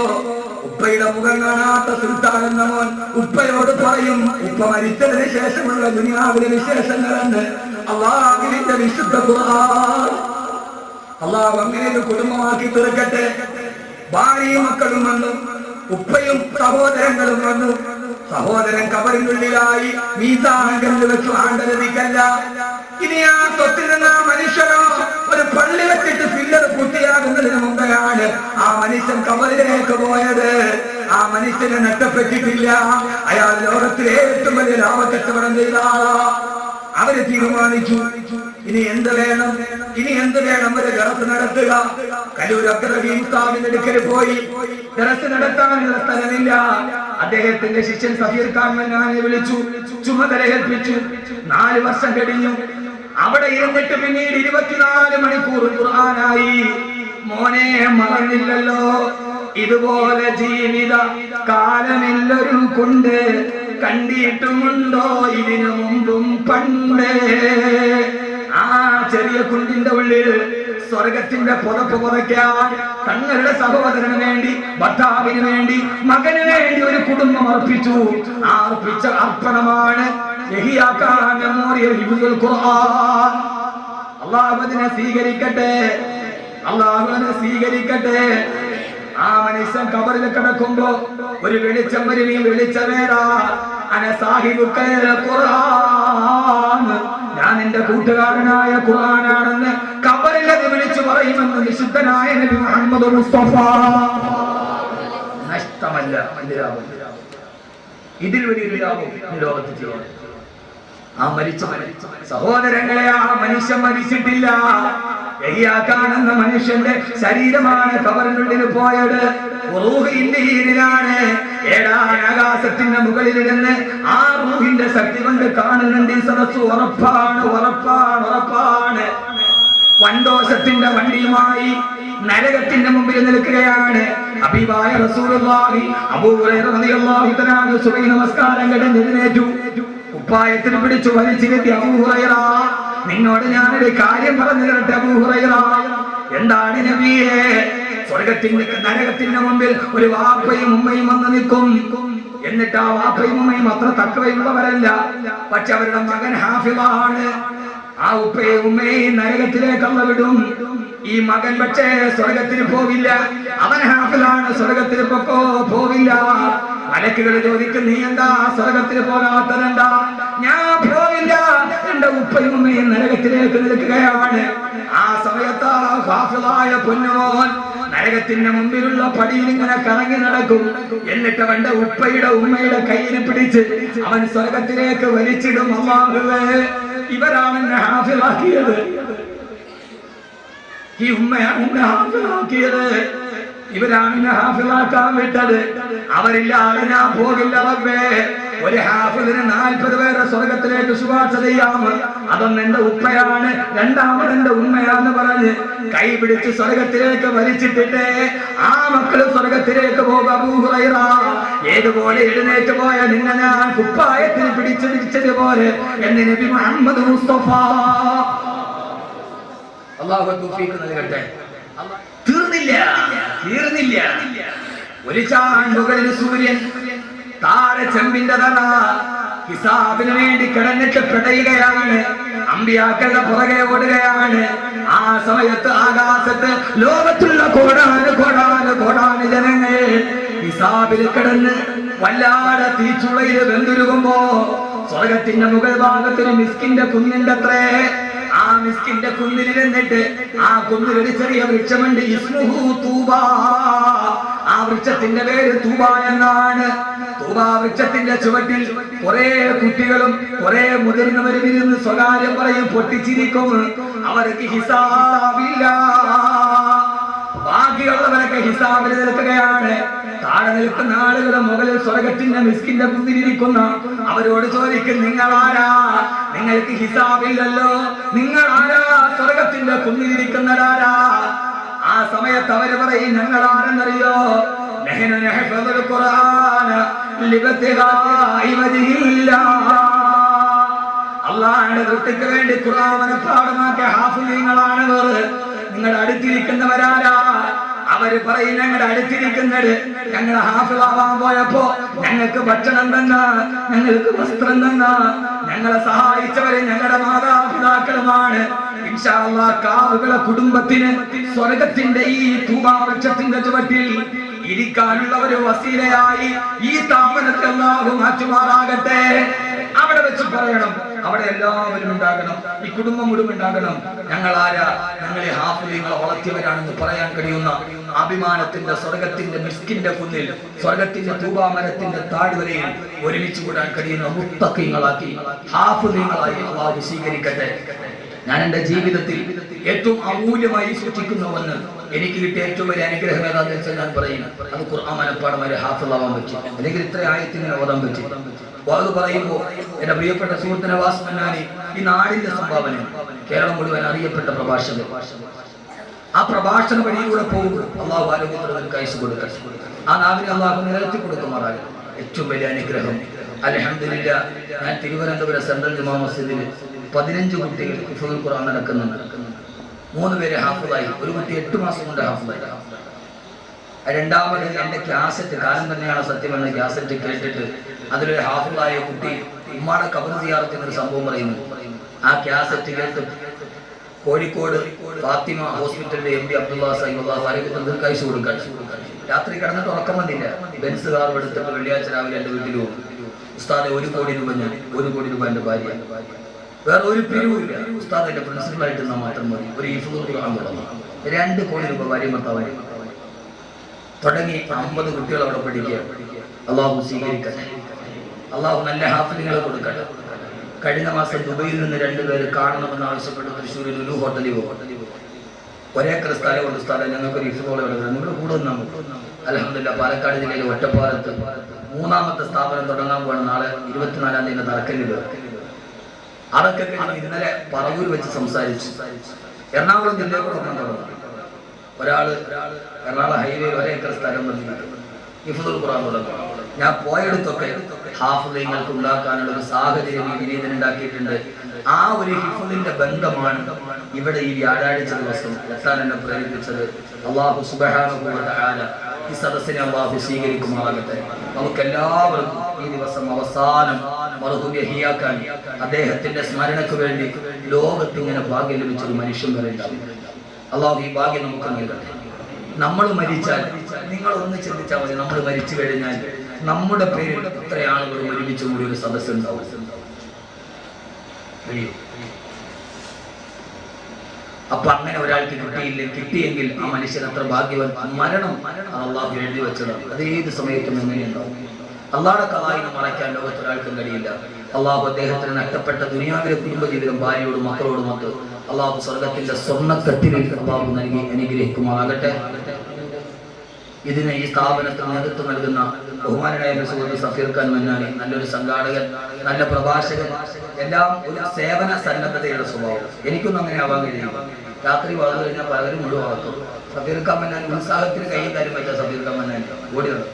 ഉപ്പയുടെ മുഖം കാണാത്ത സുൽത്താൻ എന്ന മോൻ ഉപ്പയോട് പറയും, ഉപ്പ മരിച്ചതിന് ശേഷമുള്ള ദുനിയാവിലെ വിശേഷങ്ങളെന്ന് അല്ലാഹുവിന്റെ വിശുദ്ധ ഖുർആൻ. അല്ലാഹു അങ്ങനെ ഒരു കുടുംബമാക്കി തീർക്കട്ടെ. ഭാര്യയും മക്കളും വന്നു, ഉപ്പയും സഹോദരങ്ങളും വന്നു. സഹോദരൻ ഖബറിനുള്ളിലായി മീസാൻ കണ്ടു വെച്ചു ആണ്ടലതിക്കല്ല. ഇനി ആ സ്വത്തിൽ നിന്ന് ആ മനുഷ്യനോ ഒരു പള്ളി വെച്ചിട്ട് പില്ലർ പൂർത്തിയാകുന്നതിന് മുമ്പെയാണ് ആ മനുഷ്യൻ ഖബറിലേക്ക് പോയത്. ആ മനുഷ്യനെ നഷ്ടപ്പെട്ടിട്ടില്ല. അയാൾ ലോകത്തിലെ ഏറ്റവും വലിയ ലാഭക്കച്ചവടം ചെയ്ത ആളാ. അവര് തീരുമാനിച്ചു, ഇനി എന്ത് വേണം, ഒരു ദറസ് നടത്തുക. കലൂർ അബ്ദുറഹീം ഉസ്താദിന്റെ അടുക്കൽ പോയി. ദറസ് നടത്താനുള്ള സ്ഥലമില്ല. അദ്ദേഹത്തിന്റെ ശിഷ്യൻ സഫീർ ഖാൻ മന്നാനെ വിളിച്ചു, ചുമതല ഏൽപ്പിച്ചു. 4 വർഷം കഴിഞ്ഞു. അവിടെ ഇരുന്നിട്ട് പിന്നീട് 24 മണിക്കൂർ ഖുർആനായി. മോനെ മറന്നില്ലല്ലോ, ഇതുപോലെ ജീവിത കാലമില്ലൊരു കൊണ്ട് കണ്ടിട്ടുമുണ്ടോ ഇതിനു മുമ്പും പണ്ട്. ആ ചെറിയ കുണ്ടിന്റെ ഉള്ളിൽ സ്വർഗത്തിന്റെ പുതപ്പ് പുറയ്ക്കാൻ തങ്ങളുടെ സഹോദരന് വേണ്ടി, ഭർത്താവിന് വേണ്ടി, മകന് വേണ്ടി ഒരു കുടുംബം അർപ്പിച്ചു. ആ അർപ്പിച്ച അർപ്പണമാണ് യഹ്യാ ഖാൻ മെമ്മോറിയൽ ഹിഫ്ദുൽ ഖുർആൻ. അല്ലാഹു അതിനെ സ്വീകരിക്കട്ടെ, അല്ലാഹു അതിനെ സ്വീകരിക്കട്ടെ. ആ മനുഷ്യൻ ഖബറിൽ കിടക്കുമ്പോ ഒരു വെളിച്ചം വരും. ഈ വെളിച്ചമേടാ അന സാഹിബുക്കൽ ഖുർആൻ, ഞാൻ എന്റെ കൂട്ടുകാരനായ ഖുർആനാണെന്ന് ഖബറിൽ അത് വിളിച്ചു പറയുമെന്ന് വിശുദ്ധനായ നബി മുഹമ്മദ് മുസ്തഫ. നഷ്ടമല്ല ഇതിൽ വലിയൊരു ലാഭം ലോകത്ത് ചെയ്യാൻ. ആ മരിച്ച സഹോദരങ്ങളെ, ആ മനുഷ്യൻ മരിച്ചിട്ടില്ല. യഹ്യാ ഖാൻ എന്ന മനുഷ്യന്റെ ശരീരമാണ് ഖബറിനുള്ളിൽ പോയത്. റൂഹിലാണ്. 7ാം ആകാശത്തിന്റെ മുകളിലിരുന്ന് ആ റൂഹിന്റെ ശക്തി കൊണ്ട് കാണുന്നുണ്ട് ഈ സദസ്സ്. ഉറപ്പാണ്. വൻദോഷത്തിന്റെ വണ്ടിയുമായി നരകത്തിന്റെ മുമ്പിൽ നിൽക്കുകയാണ്. ഹബീബായ റസൂലുള്ളാഹി അബൂ ഹുറൈറ റളിയല്ലാഹു തആല സുബഹി നമസ്കാരം കഴിഞ്ഞ് എഴുന്നേറ്റു. ഉപ്പായത്തിൽ പിടിച്ചു വലിച്ചിരുത്തി, അബൂ ഹുറൈറ, നിന്നോട് ഞാനൊരു കാര്യം പറഞ്ഞു തരട്ടെ അബൂ ഹുറൈറ. എന്താണ് നബിയേ? സ്വർഗത്തിന്റെ നരകത്തിന്റെ മുമ്പിൽ ഒരു വാപ്പയും ഉമ്മയും വന്ന് നിൽക്കും. എന്നിട്ട് ആ വാപ്പയും ഉമ്മയും അത്ര തക്കവയുള്ളവരല്ല. പക്ഷെ അവരുടെ മകൻ ഹാഫിളാണ്. ആ ഉപ്പയും ഉമ്മയും നരകത്തിലേക്ക് അള്ള വിടും. ഈ മകൻ പക്ഷേ സ്വർഗത്തിന് പോവില്ല. അവൻ ഹാഫിളാണ്, സ്വർഗത്തിന് പോവില്ല. മലക്കുകൾ ചോദിക്കും, നീ എന്താ സ്വർഗത്തിന് പോകാത്തതെന്താ? ഞാൻ പോവില്ല, എന്റെ ഉപ്പയും ഉമ്മയും നരകത്തിലേക്ക് നിൽക്കുകയാണ്. ആ സമയത്ത് ഹാഫിളായ പൊന്നുമോൻ നരകത്തിന്റെ മുമ്പിലുള്ള പടിയിൽ ഇങ്ങനെ കറങ്ങി നടക്കും. എന്നിട്ട് അവന്റെ ഉപ്പയുടെ ഉമ്മയുടെ കയ്യിൽ പിടിച്ച് അവൻ സ്വർഗത്തിലേക്ക് വലിച്ചിടും. അല്ലാഹുവേ, ഇവരാണ് എന്നെ ഹാഫിളാക്കിയത്, ഈ ഉമ്മയാണ് എന്നെ ഹാഫിളാക്കിയത്, ഇവരാണ് എന്നെ ഹാഫിളാക്കാൻ വിട്ടത്. അവരില്ലാതെ ഞാൻ പോകില്ല റബ്ബേ. ഒരു ഹാഫിളിന് 40 പേരെ സ്വർഗത്തിലേക്ക് ശുപാർശ ചെയ്യാം. അതൊന്നും എന്റെ ഉപ്പയാണ്, രണ്ടാമത് എന്റെ ഉമ്മയാന്ന് പറഞ്ഞ് കൈ പിടിച്ച് സ്വർഗത്തിലേക്ക് വലിച്ചിട്ടിട്ട് ആ മക്കള് സ്വർഗത്തിലേക്ക് പോകും. അബൂ ഹുറൈറ, ഏതുപോലെ എഴുന്നേറ്റ് പോയ നിന്നെ ഞാൻ കുപ്പായത്തിന് പിടിച്ചു തിരിച്ചതുപോലെ എന്ന് നബി മുഹമ്മദ് മുസ്തഫ. അല്ലാഹു തൗഫീഖ് നൽകട്ടെ. തീർന്നില്ല. ഒരു ചാണ്ടുകളിൽ സൂര്യൻ, താഴെ ചെമ്പിന്റെ തല, ഹിസാബിന് വേണ്ടി കിടന്നിട്ട് പിടയുകയാണ്. അമ്പിയാക്കളുടെ പുറകെ ഓടുകയാണ്. ആ സമയത്ത് ആകാശത്ത് ലോകത്തുള്ള കോടാന് ജനങ്ങൾ ഹിസാബിൽ കിടന്ന് വല്ലാതെ തീച്ചുളയിൽ വെന്തുരുകുമ്പോ സ്വർഗത്തിന്റെ മുകൾ ഭാഗത്തൊരു മിസ്കിന്റെ കുന്നിണ്ടത്രേ. ആ മിസ്കിന്റെ കുന്നിലിരുന്നിട്ട് ആ കുന്നിലൊരു ചെറിയ വൃക്ഷമുണ്ട്, ഇസ്മുഹു തൂബ. ആ വൃക്ഷത്തിന്റെ പേര് തൂബ എന്നാണ്. തൂബ വൃക്ഷത്തിന്റെ ചുവട്ടിൽ കുറെ കുട്ടികളും കുറെ മുതിർന്നവരും ഇരുന്ന് സ്വകാര്യം പറയും, പൊട്ടിച്ചിരിക്കും. അവർക്ക് ഹിസാബില്ല. ബാക്കിയുള്ളവരൊക്കെ ഹിസാബിൽ നിൽക്കുകയാണ്. താഴെ നിൽക്കുന്ന ആളുകളുടെ മുകളിൽ സ്വർഗത്തിന്റെ മിസ്കിന്റെ കുന്നിലിരിക്കുന്ന അവരോട് ചോദിക്കും, നിങ്ങളാരാ? നിങ്ങൾക്ക് ഹിസാബില്ലല്ലോ, നിങ്ങളാരാ സ്വർഗത്തിന്റെ കുന്നിലിരിക്കുന്നവരാരാ? ആ സമയത്ത് അവര് പറയും, ഞങ്ങളാരെന്നറിയോ? അല്ലാഹുവിന്റെ ദൃഷ്ടിക്ക് വേണ്ടി ഖുർആൻ മനഃപാഠമാക്കിയ ഹാഫിളീങ്ങളാണവർ. നിങ്ങളുടെ അടുത്തിരിക്കുന്നവരാരാ? അവര് പറയും, ഞങ്ങളുടെ അടുത്തിരിക്കുന്നത് ഞങ്ങൾ ഹാഫിളാവാൻ പോയപ്പോ ഞങ്ങൾക്ക് ഭക്ഷണം തന്ന, ഞങ്ങൾക്ക് വസ്ത്രം തന്ന, ഞങ്ങളെ സഹായിച്ചവര് ഞങ്ങളുടെ മാതാപിതാക്കളുമാണ്. ഇൻഷാ അല്ലാഹ് കാവുകളെ കുടുംബത്തിന് സ്വർഗത്തിന്റെ ഈ തൂബാ വൃക്ഷത്തിന്റെ ചുവട്ടിൽ ഇരിക്കാനുള്ള ഒരു വസീലയായി ഈ സ്ഥാപനത്തെ അല്ലാഹു മാറ്റുമാറാകട്ടെ. അവിടെ വെച്ച് പറയണം, അവിടെ എല്ലാവരും ഉണ്ടാകണം, ഈ കുടുംബം മുഴുവൻ ഉണ്ടാകണം. ഞങ്ങൾ ആരാ? ഞങ്ങളെ ഹാഫിളീങ്ങളെ വളർത്തിയവരാണെന്ന് പറയാൻ കഴിയുന്ന അഭിമാനത്തിന്റെ സ്വർഗത്തിന്റെ മിസ്കിന്റെ കുന്നിൽ, സ്വർഗത്തിന്റെ തൂബാ മരത്തിന്റെ താഴ്വരയിൽ ഒരുമിച്ച് കൂടാൻ കഴിയുന്ന മുത്തഖീങ്ങളാക്കി ഹാഫിളീങ്ങളായി അല്ലാഹു സ്വീകരിക്കട്ടെ. ഞാൻ എന്റെ ജീവിതത്തിൽ ഏറ്റവും അമൂല്യമായി സൂക്ഷിക്കുന്ന ഒന്ന്, എനിക്ക് കിട്ടിയ ഏറ്റവും വലിയ അനുഗ്രഹം ഏതാണെന്ന് വെച്ചാൽ ഞാൻ പറയും, അത് ഖുർആൻ മനഃപ്പാഠം വരെ ഹാഫിളാവാൻ പറ്റി, അല്ലെങ്കിൽ ഇത്ര ആയത്തിങ്ങനെ ഓതാൻ പറ്റി. അത് പറയുമ്പോൾ എന്റെ പ്രിയപ്പെട്ട സുഹൃത്ത് നവാസ് മന്നാനി, ഈ നാടിന്റെ സംഭാവന, കേരളം മുഴുവൻ അറിയപ്പെട്ട പ്രഭാഷകൻ. ആ പ്രഭാഷണ വഴിയിലൂടെ പോകുമ്പോൾ അള്ളാഹു ആരോഗ്യത്തോടെ കൈസ് കൊടുക്കട്ടെ. ആ നാവിനെ അള്ളാഹു നിലനിർത്തി കൊടുക്കുമാറാകട്ടെ. ഏറ്റവും വലിയ അനുഗ്രഹം. അൽഹംദുലില്ലാ, ഞാൻ തിരുവനന്തപുരം സെൻട്രൽ ജുമാ മസ്ജിദിൽ 15 കുട്ടികൾ ഹിഫ്ളുൽ ഖുർആൻ നടക്കുന്നുണ്ട്. 3 പേര് ഹാഫിളായി, ഒരു കുട്ടി 8 മാസം കൊണ്ട് ഹാഫിളായി. രണ്ടാമത് എന്റെ ക്യാസറ്റ്, കാലം തന്നെയാണ് സത്യമെന്ന ക്യാസറ്റ് കേട്ടിട്ട് അതിലൊരു ഹാഫിളായ കുട്ടി ഉമ്മാടെ ഖബർ സിയാറത്ത് എന്നൊരു സംഭവം പറയുന്നു. ആ ക്യാസറ്റ് കേട്ട് കോഴിക്കോട് ഫാത്തിമ ഹോസ്പിറ്റലിന്റെ MD അബ്ദുള്ള സാഹിബ് കഴിച്ചു കൊടുക്കാൻ രാത്രി കിടന്നിട്ട് ഉറക്കം വന്നില്ല. ബെൻസ് കാർ എടുത്തിട്ട് വെള്ളിയാഴ്ച രാവിലെ എന്റെ വീട്ടിൽ പോകും. ഉസ്താദെ 1 കോടി രൂപ ഞാൻ, 1 കോടി രൂപ എന്റെ ഭാര്യ, വേറെ ഒരു പിരിവില്ല. ഉസ്താദ് എന്റെ പ്രിൻസിപ്പലായിട്ട് നിന്നാൽ മാത്രം മതി. ഒരു ഹിഫ്ളുൽ ഖുർആൻ തുടങ്ങി 2 കോടി രൂപ ഭാര്യ ഭർത്താവായി തുടങ്ങി 50 കുട്ടികൾ അവിടെ പഠിക്കുക. അള്ളാഹു സ്വീകരിക്കട്ടെ. അള്ളാഹു നല്ല ഹാഫിളുകളെ കൊടുക്കട്ടെ. കഴിഞ്ഞ മാസം ദുബൈയിൽ നിന്ന് 2 പേര് കാണണമെന്ന് ആവശ്യപ്പെട്ട് തൃശ്ശൂരിൽ ഒരു ഹോട്ടലിൽ പോകും. ഒരേക്കർ സ്ഥലം കൊണ്ട് സ്ഥലം ഞങ്ങൾക്കൊരു ഹിഫ്ളോളെ നിങ്ങൾ കൂടെ വന്നാൽ അൽഹംദുലില്ലാ. പാലക്കാട് ജില്ലയിലെ ഒറ്റപ്പാലത്ത് 3ാമത്തെ സ്ഥാപനം തുടങ്ങാൻ പോകണം. നാളെ 24-ാം തീയതി തറക്കല്ലിടുക. അതൊക്കെ കഴിഞ്ഞ് ഇന്നലെ പറവൂർ വെച്ച് സംസാരിച്ചു. എറണാകുളം ജില്ലയിൽ കൂടെ ഒന്നാം തുടങ്ങും. ഒരാള് എറണാകുളം ഹൈവേയിൽ 1 ഏക്കർ സ്ഥലം വന്നിട്ട് ഹിഫ്ളുൽ ഖുർആൻ തുടങ്ങും. ഞാൻ പോയെടുത്തൊക്കെ ഹാഫിളീങ്ങൾക്ക് ഉണ്ടാക്കാനുള്ള ഒരു സാഹചര്യം ഈ വിനീതൻ ഉണ്ടാക്കിയിട്ടുണ്ട്. ആ ഒരു ഹിഫ്ളിന്റെ ബന്ധമാണ് ഇവിടെ ഈ വ്യാഴാഴ്ച ദിവസം എത്താൻ എന്നെ പ്രേരിപ്പിച്ചത്. അല്ലാഹു സുബ്ഹാനഹു വ തആല ഈ സദസ്സിനെ അല്ലാഹു സ്വീകരിക്കുമാറാകട്ടെ. നമുക്കെല്ലാവർക്കും ഈ ദിവസം അവസാനം മർഹൂമിയാക്കാൻ അദ്ദേഹത്തിന്റെ സ്മരണയ്ക്ക് വേണ്ടി ലോകത്ത് ഇങ്ങനെ ഭാഗ്യം ലഭിച്ചൊരു മനുഷ്യൻ വരെ ഉണ്ടാവും. അല്ലാഹു ഈ ഭാഗ്യം നമുക്ക് നൽകട്ടെ. നമ്മൾ മരിച്ചാൽ നിങ്ങൾ ഒന്ന് ചിന്തിച്ചാൽ മതി, നമ്മൾ മരിച്ചു കഴിഞ്ഞാൽ നമ്മുടെ പേരിൽ ഇത്ര ആളുകൾ ഒരുമിച്ച് കൂടി ഒരു സദസ്സ് ഉണ്ടാവും. അപ്പൊ അങ്ങനെ ഒരാൾക്ക് കിട്ടിയെങ്കിൽ ആ മനുഷ്യൻ അത്ര ഭാഗ്യവൻ. മരണം അള്ളാഹു എഴുതി വെച്ചതാണ്. അത് ഏത് സമയത്തും എങ്ങനെയുണ്ടാവും. അള്ളാഹുടെ ഖദാഇനെ മറയ്ക്കാൻ ലോകത്ത് ഒരാൾക്കും കഴിയില്ല. അള്ളാഹു അദ്ദേഹത്തിന് നഷ്ടപ്പെട്ട ദുനിയാവിലെ കുടുംബജീവിതം ഭാര്യയോടും മക്കളോടുമൊക്കെ അള്ളാഹു സ്വർഗത്തിന്റെ സ്വർണ്ണക്കട്ടിലേക്ക് അള്ളാഹു നൽകി അനുഗ്രഹിക്കുമാറാകട്ടെ. ഇതിന് ഈ സ്ഥാപനത്തിന് നേതൃത്വം നൽകുന്ന ബഹുമാനായ സുഹൃത്ത് സഫീർ ഖാൻ മന്നാനി, നല്ലൊരു സംഘാടകൻ, നല്ല പ്രഭാഷകൻ, എല്ലാം ഒരു സേവന സന്നദ്ധതയുടെ സ്വഭാവം. എനിക്കൊന്നും അങ്ങനെ ആവാൻ കഴിയില്ല. രാത്രി വളർന്നു കഴിഞ്ഞാൽ പലരും മുഴുവൻ വളർത്തും. സഫീർ ഖാൻ മന്നാനി ഉത്സാഹത്തിന് കൈ കാര്യം പറ്റാ. സഫീർ ഖാൻ മന്നാനി ഓടിയാണ്.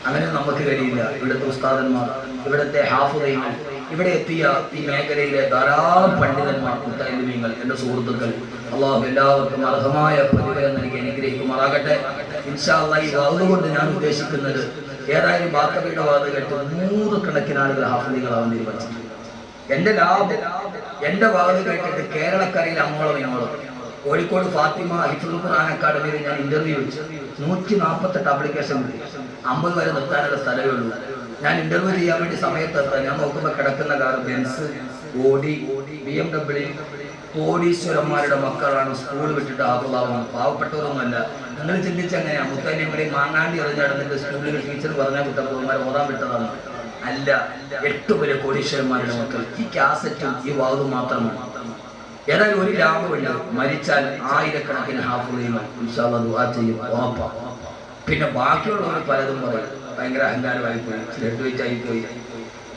അങ്ങനെ നമുക്ക് കഴിയില്ല. ഇവിടുത്തെ ഉസ്താദന്മാർ, ഇവിടുത്തെ ഹാഫിദീങ്ങൾ, ഇവിടെ എത്തിയ ഈ മേഖലയിലെ ധാരാളം പണ്ഡിതന്മാർ, മുത്തഅല്ലിമീങ്ങൾ, എൻ്റെ സുഹൃത്തുക്കൾ, അള്ളാഹു എല്ലാവർക്കും അർഹമായ പ്രതിഫലം നൽകി അനുഗ്രഹിക്കുമാറാകട്ടെ. ഇൻഷാ അല്ലാഹ് ഈ വാദ് കൊണ്ട് ഞാൻ ഉദ്ദേശിക്കുന്നത് ഏതായാലും ബാക്കബിയുടെ വാദ് കേട്ട് 100 കണക്കിന് ആളുകൾ ഹാഫിദീകളാവാൻ തീരുമാനിച്ചു. എൻ്റെ ലാഭം, എൻ്റെ വാദ് കേട്ടിട്ട് കേരളക്കരയിൽ അങ്ങോളം ഇങ്ങോളം കോഴിക്കോട് ഫാത്തിമ ഹിഫ്ളുൽ ഖുർആൻ അക്കാദമിയിൽ ഞാൻ ഇന്റർവ്യൂ വെച്ചു. 148 ആപ്ലിക്കേഷൻ കിട്ടി. 50 വരെ നിർത്താനുള്ള സ്ഥലമേ ഉള്ളൂ. ഞാൻ ഇന്റർവ്യൂ ചെയ്യാൻ വേണ്ടി സമയത്തെത്താൻ ഞാൻ നോക്കുമ്പോൾ കിടക്കുന്ന കാർ ബെൻസ്, ഓഡി, BMW, കോടീശ്വരന്മാരുടെ മക്കളാണ് സ്കൂൾ വിട്ടിട്ട് ഹാഫിളാവുന്നത്. പാവപ്പെട്ടവരൊന്നുമല്ല. നിങ്ങൾ ചിന്തിച്ചെങ്ങനെയാ മുത്തല്ലിങ്ങളെ മാങ്ങാണ്ടി എറിഞ്ഞ് നടന്നിട്ട് സ്കൂളിൽ ടീച്ചർ പറഞ്ഞാൽ കുട്ടപ്പന്മാർ ഓതാൻ വിട്ടതാണ്. അല്ല, 8 വലിയ കോടീശ്വരന്മാരുടെ മക്കൾ. ഈ കാസറ്റും ഈ വാദും മാത്രമാണ്. ഏതായാലും ഒരു ലാഭമുണ്ട്. മരിച്ചാൽ ആയിരക്കണക്കിന് ഹാഫിളീങ്ങൾ ഇൻഷാ അല്ലാഹ് ദുആ ചെയ്യും. പിന്നെ ബാക്കിയുള്ളവർ പലതും പറയും. ഭയങ്കര അഹങ്കാരമായിപ്പോയി, ബ്ലഡ് വെയിറ്റ് ആയിപ്പോയി,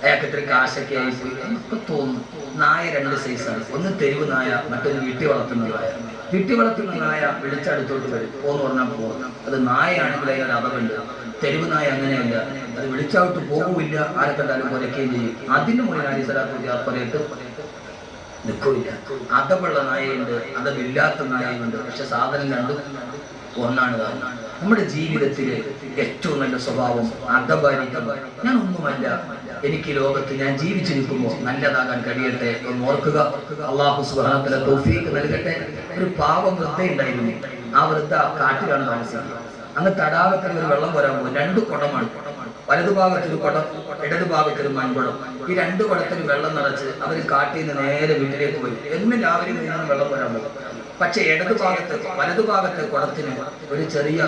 അയാൾക്ക് ഇത്ര കാശൊക്കെ ആയിപ്പോയി എന്നൊക്കെ തോന്നും. നായ 2 സൈസാണ്. ഒന്ന് തെരുവ് നായ, മറ്റൊന്ന് വീട്ടിൽ വളർത്തുന്ന നായ. വീട്ടിൽ വളർത്തുന്ന നായ വിളിച്ചടുത്തോട്ട് വരും. പോന്ന് പറഞ്ഞാൽ പോകും. അത് നായയാണെങ്കിൽ അതിന് അതവുണ്ട്. തെരുവ് നായ അങ്ങനെയല്ല. അത് വിളിച്ചവിട്ട് പോകില്ല, ആരെ കണ്ടാലും കൊലക്കുകയും ചെയ്യും. അതിന് മുന്നിൽ അലി സ്വലാത്തു പറയിട്ട് നിൽക്കില്ല. അതവുള്ള നായയുണ്ട്, അതവില്ലാത്ത നായയുണ്ട്. പക്ഷെ സാധനം രണ്ടും ഒന്നാണ്. നമ്മുടെ ജീവിതത്തിലെ ഏറ്റവും നല്ല സ്വഭാവം അതപാലിക്കണം. ഞാൻ ഒന്നുമല്ല, എനിക്ക് ലോകത്ത് ഞാൻ ജീവിച്ചിരിക്കുമ്പോൾ നല്ലതാകാൻ കഴിയട്ടെ എന്ന് ഓർക്കുക. അല്ലാഹു സുബ്ഹാനഹു വ തആല തൗഫീഖ് നൽകട്ടെ. ഒരു പാവം വൃദ്ധയുണ്ടായിരുന്നു. ആ വൃദ്ധ കാട്ടിലാണ് താമസിക്കുന്നത്. അങ്ങ് തടാകത്തിൽ ഒരു വെള്ളം വരാൻ പോകും. 2 കുടമാണ്. വലതുഭാഗത്തൊരു കുടം, ഇടതുഭാഗത്തൊരു മൺകുടം. ഈ 2 കുടത്തിന് വെള്ളം നിറച്ച് അവർ കാട്ടിൽ നിന്ന് നേരെ വീട്ടിലേക്ക് പോയി. എന്നും രാവിലെ നിന്ന് വെള്ളം വരാൻ പോകും. പക്ഷെ വലതുഭാഗത്തെ കുടത്തിന് ഒരു ചെറിയ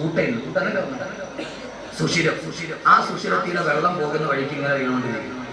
ഊട്ടയുണ്ട്. സുഷിരം. ആ സുഷിരത്തിലെ വെള്ളം പോകുന്ന വഴിക്ക് ഇങ്ങനെ വീണുകൊണ്ടിരിക്കും.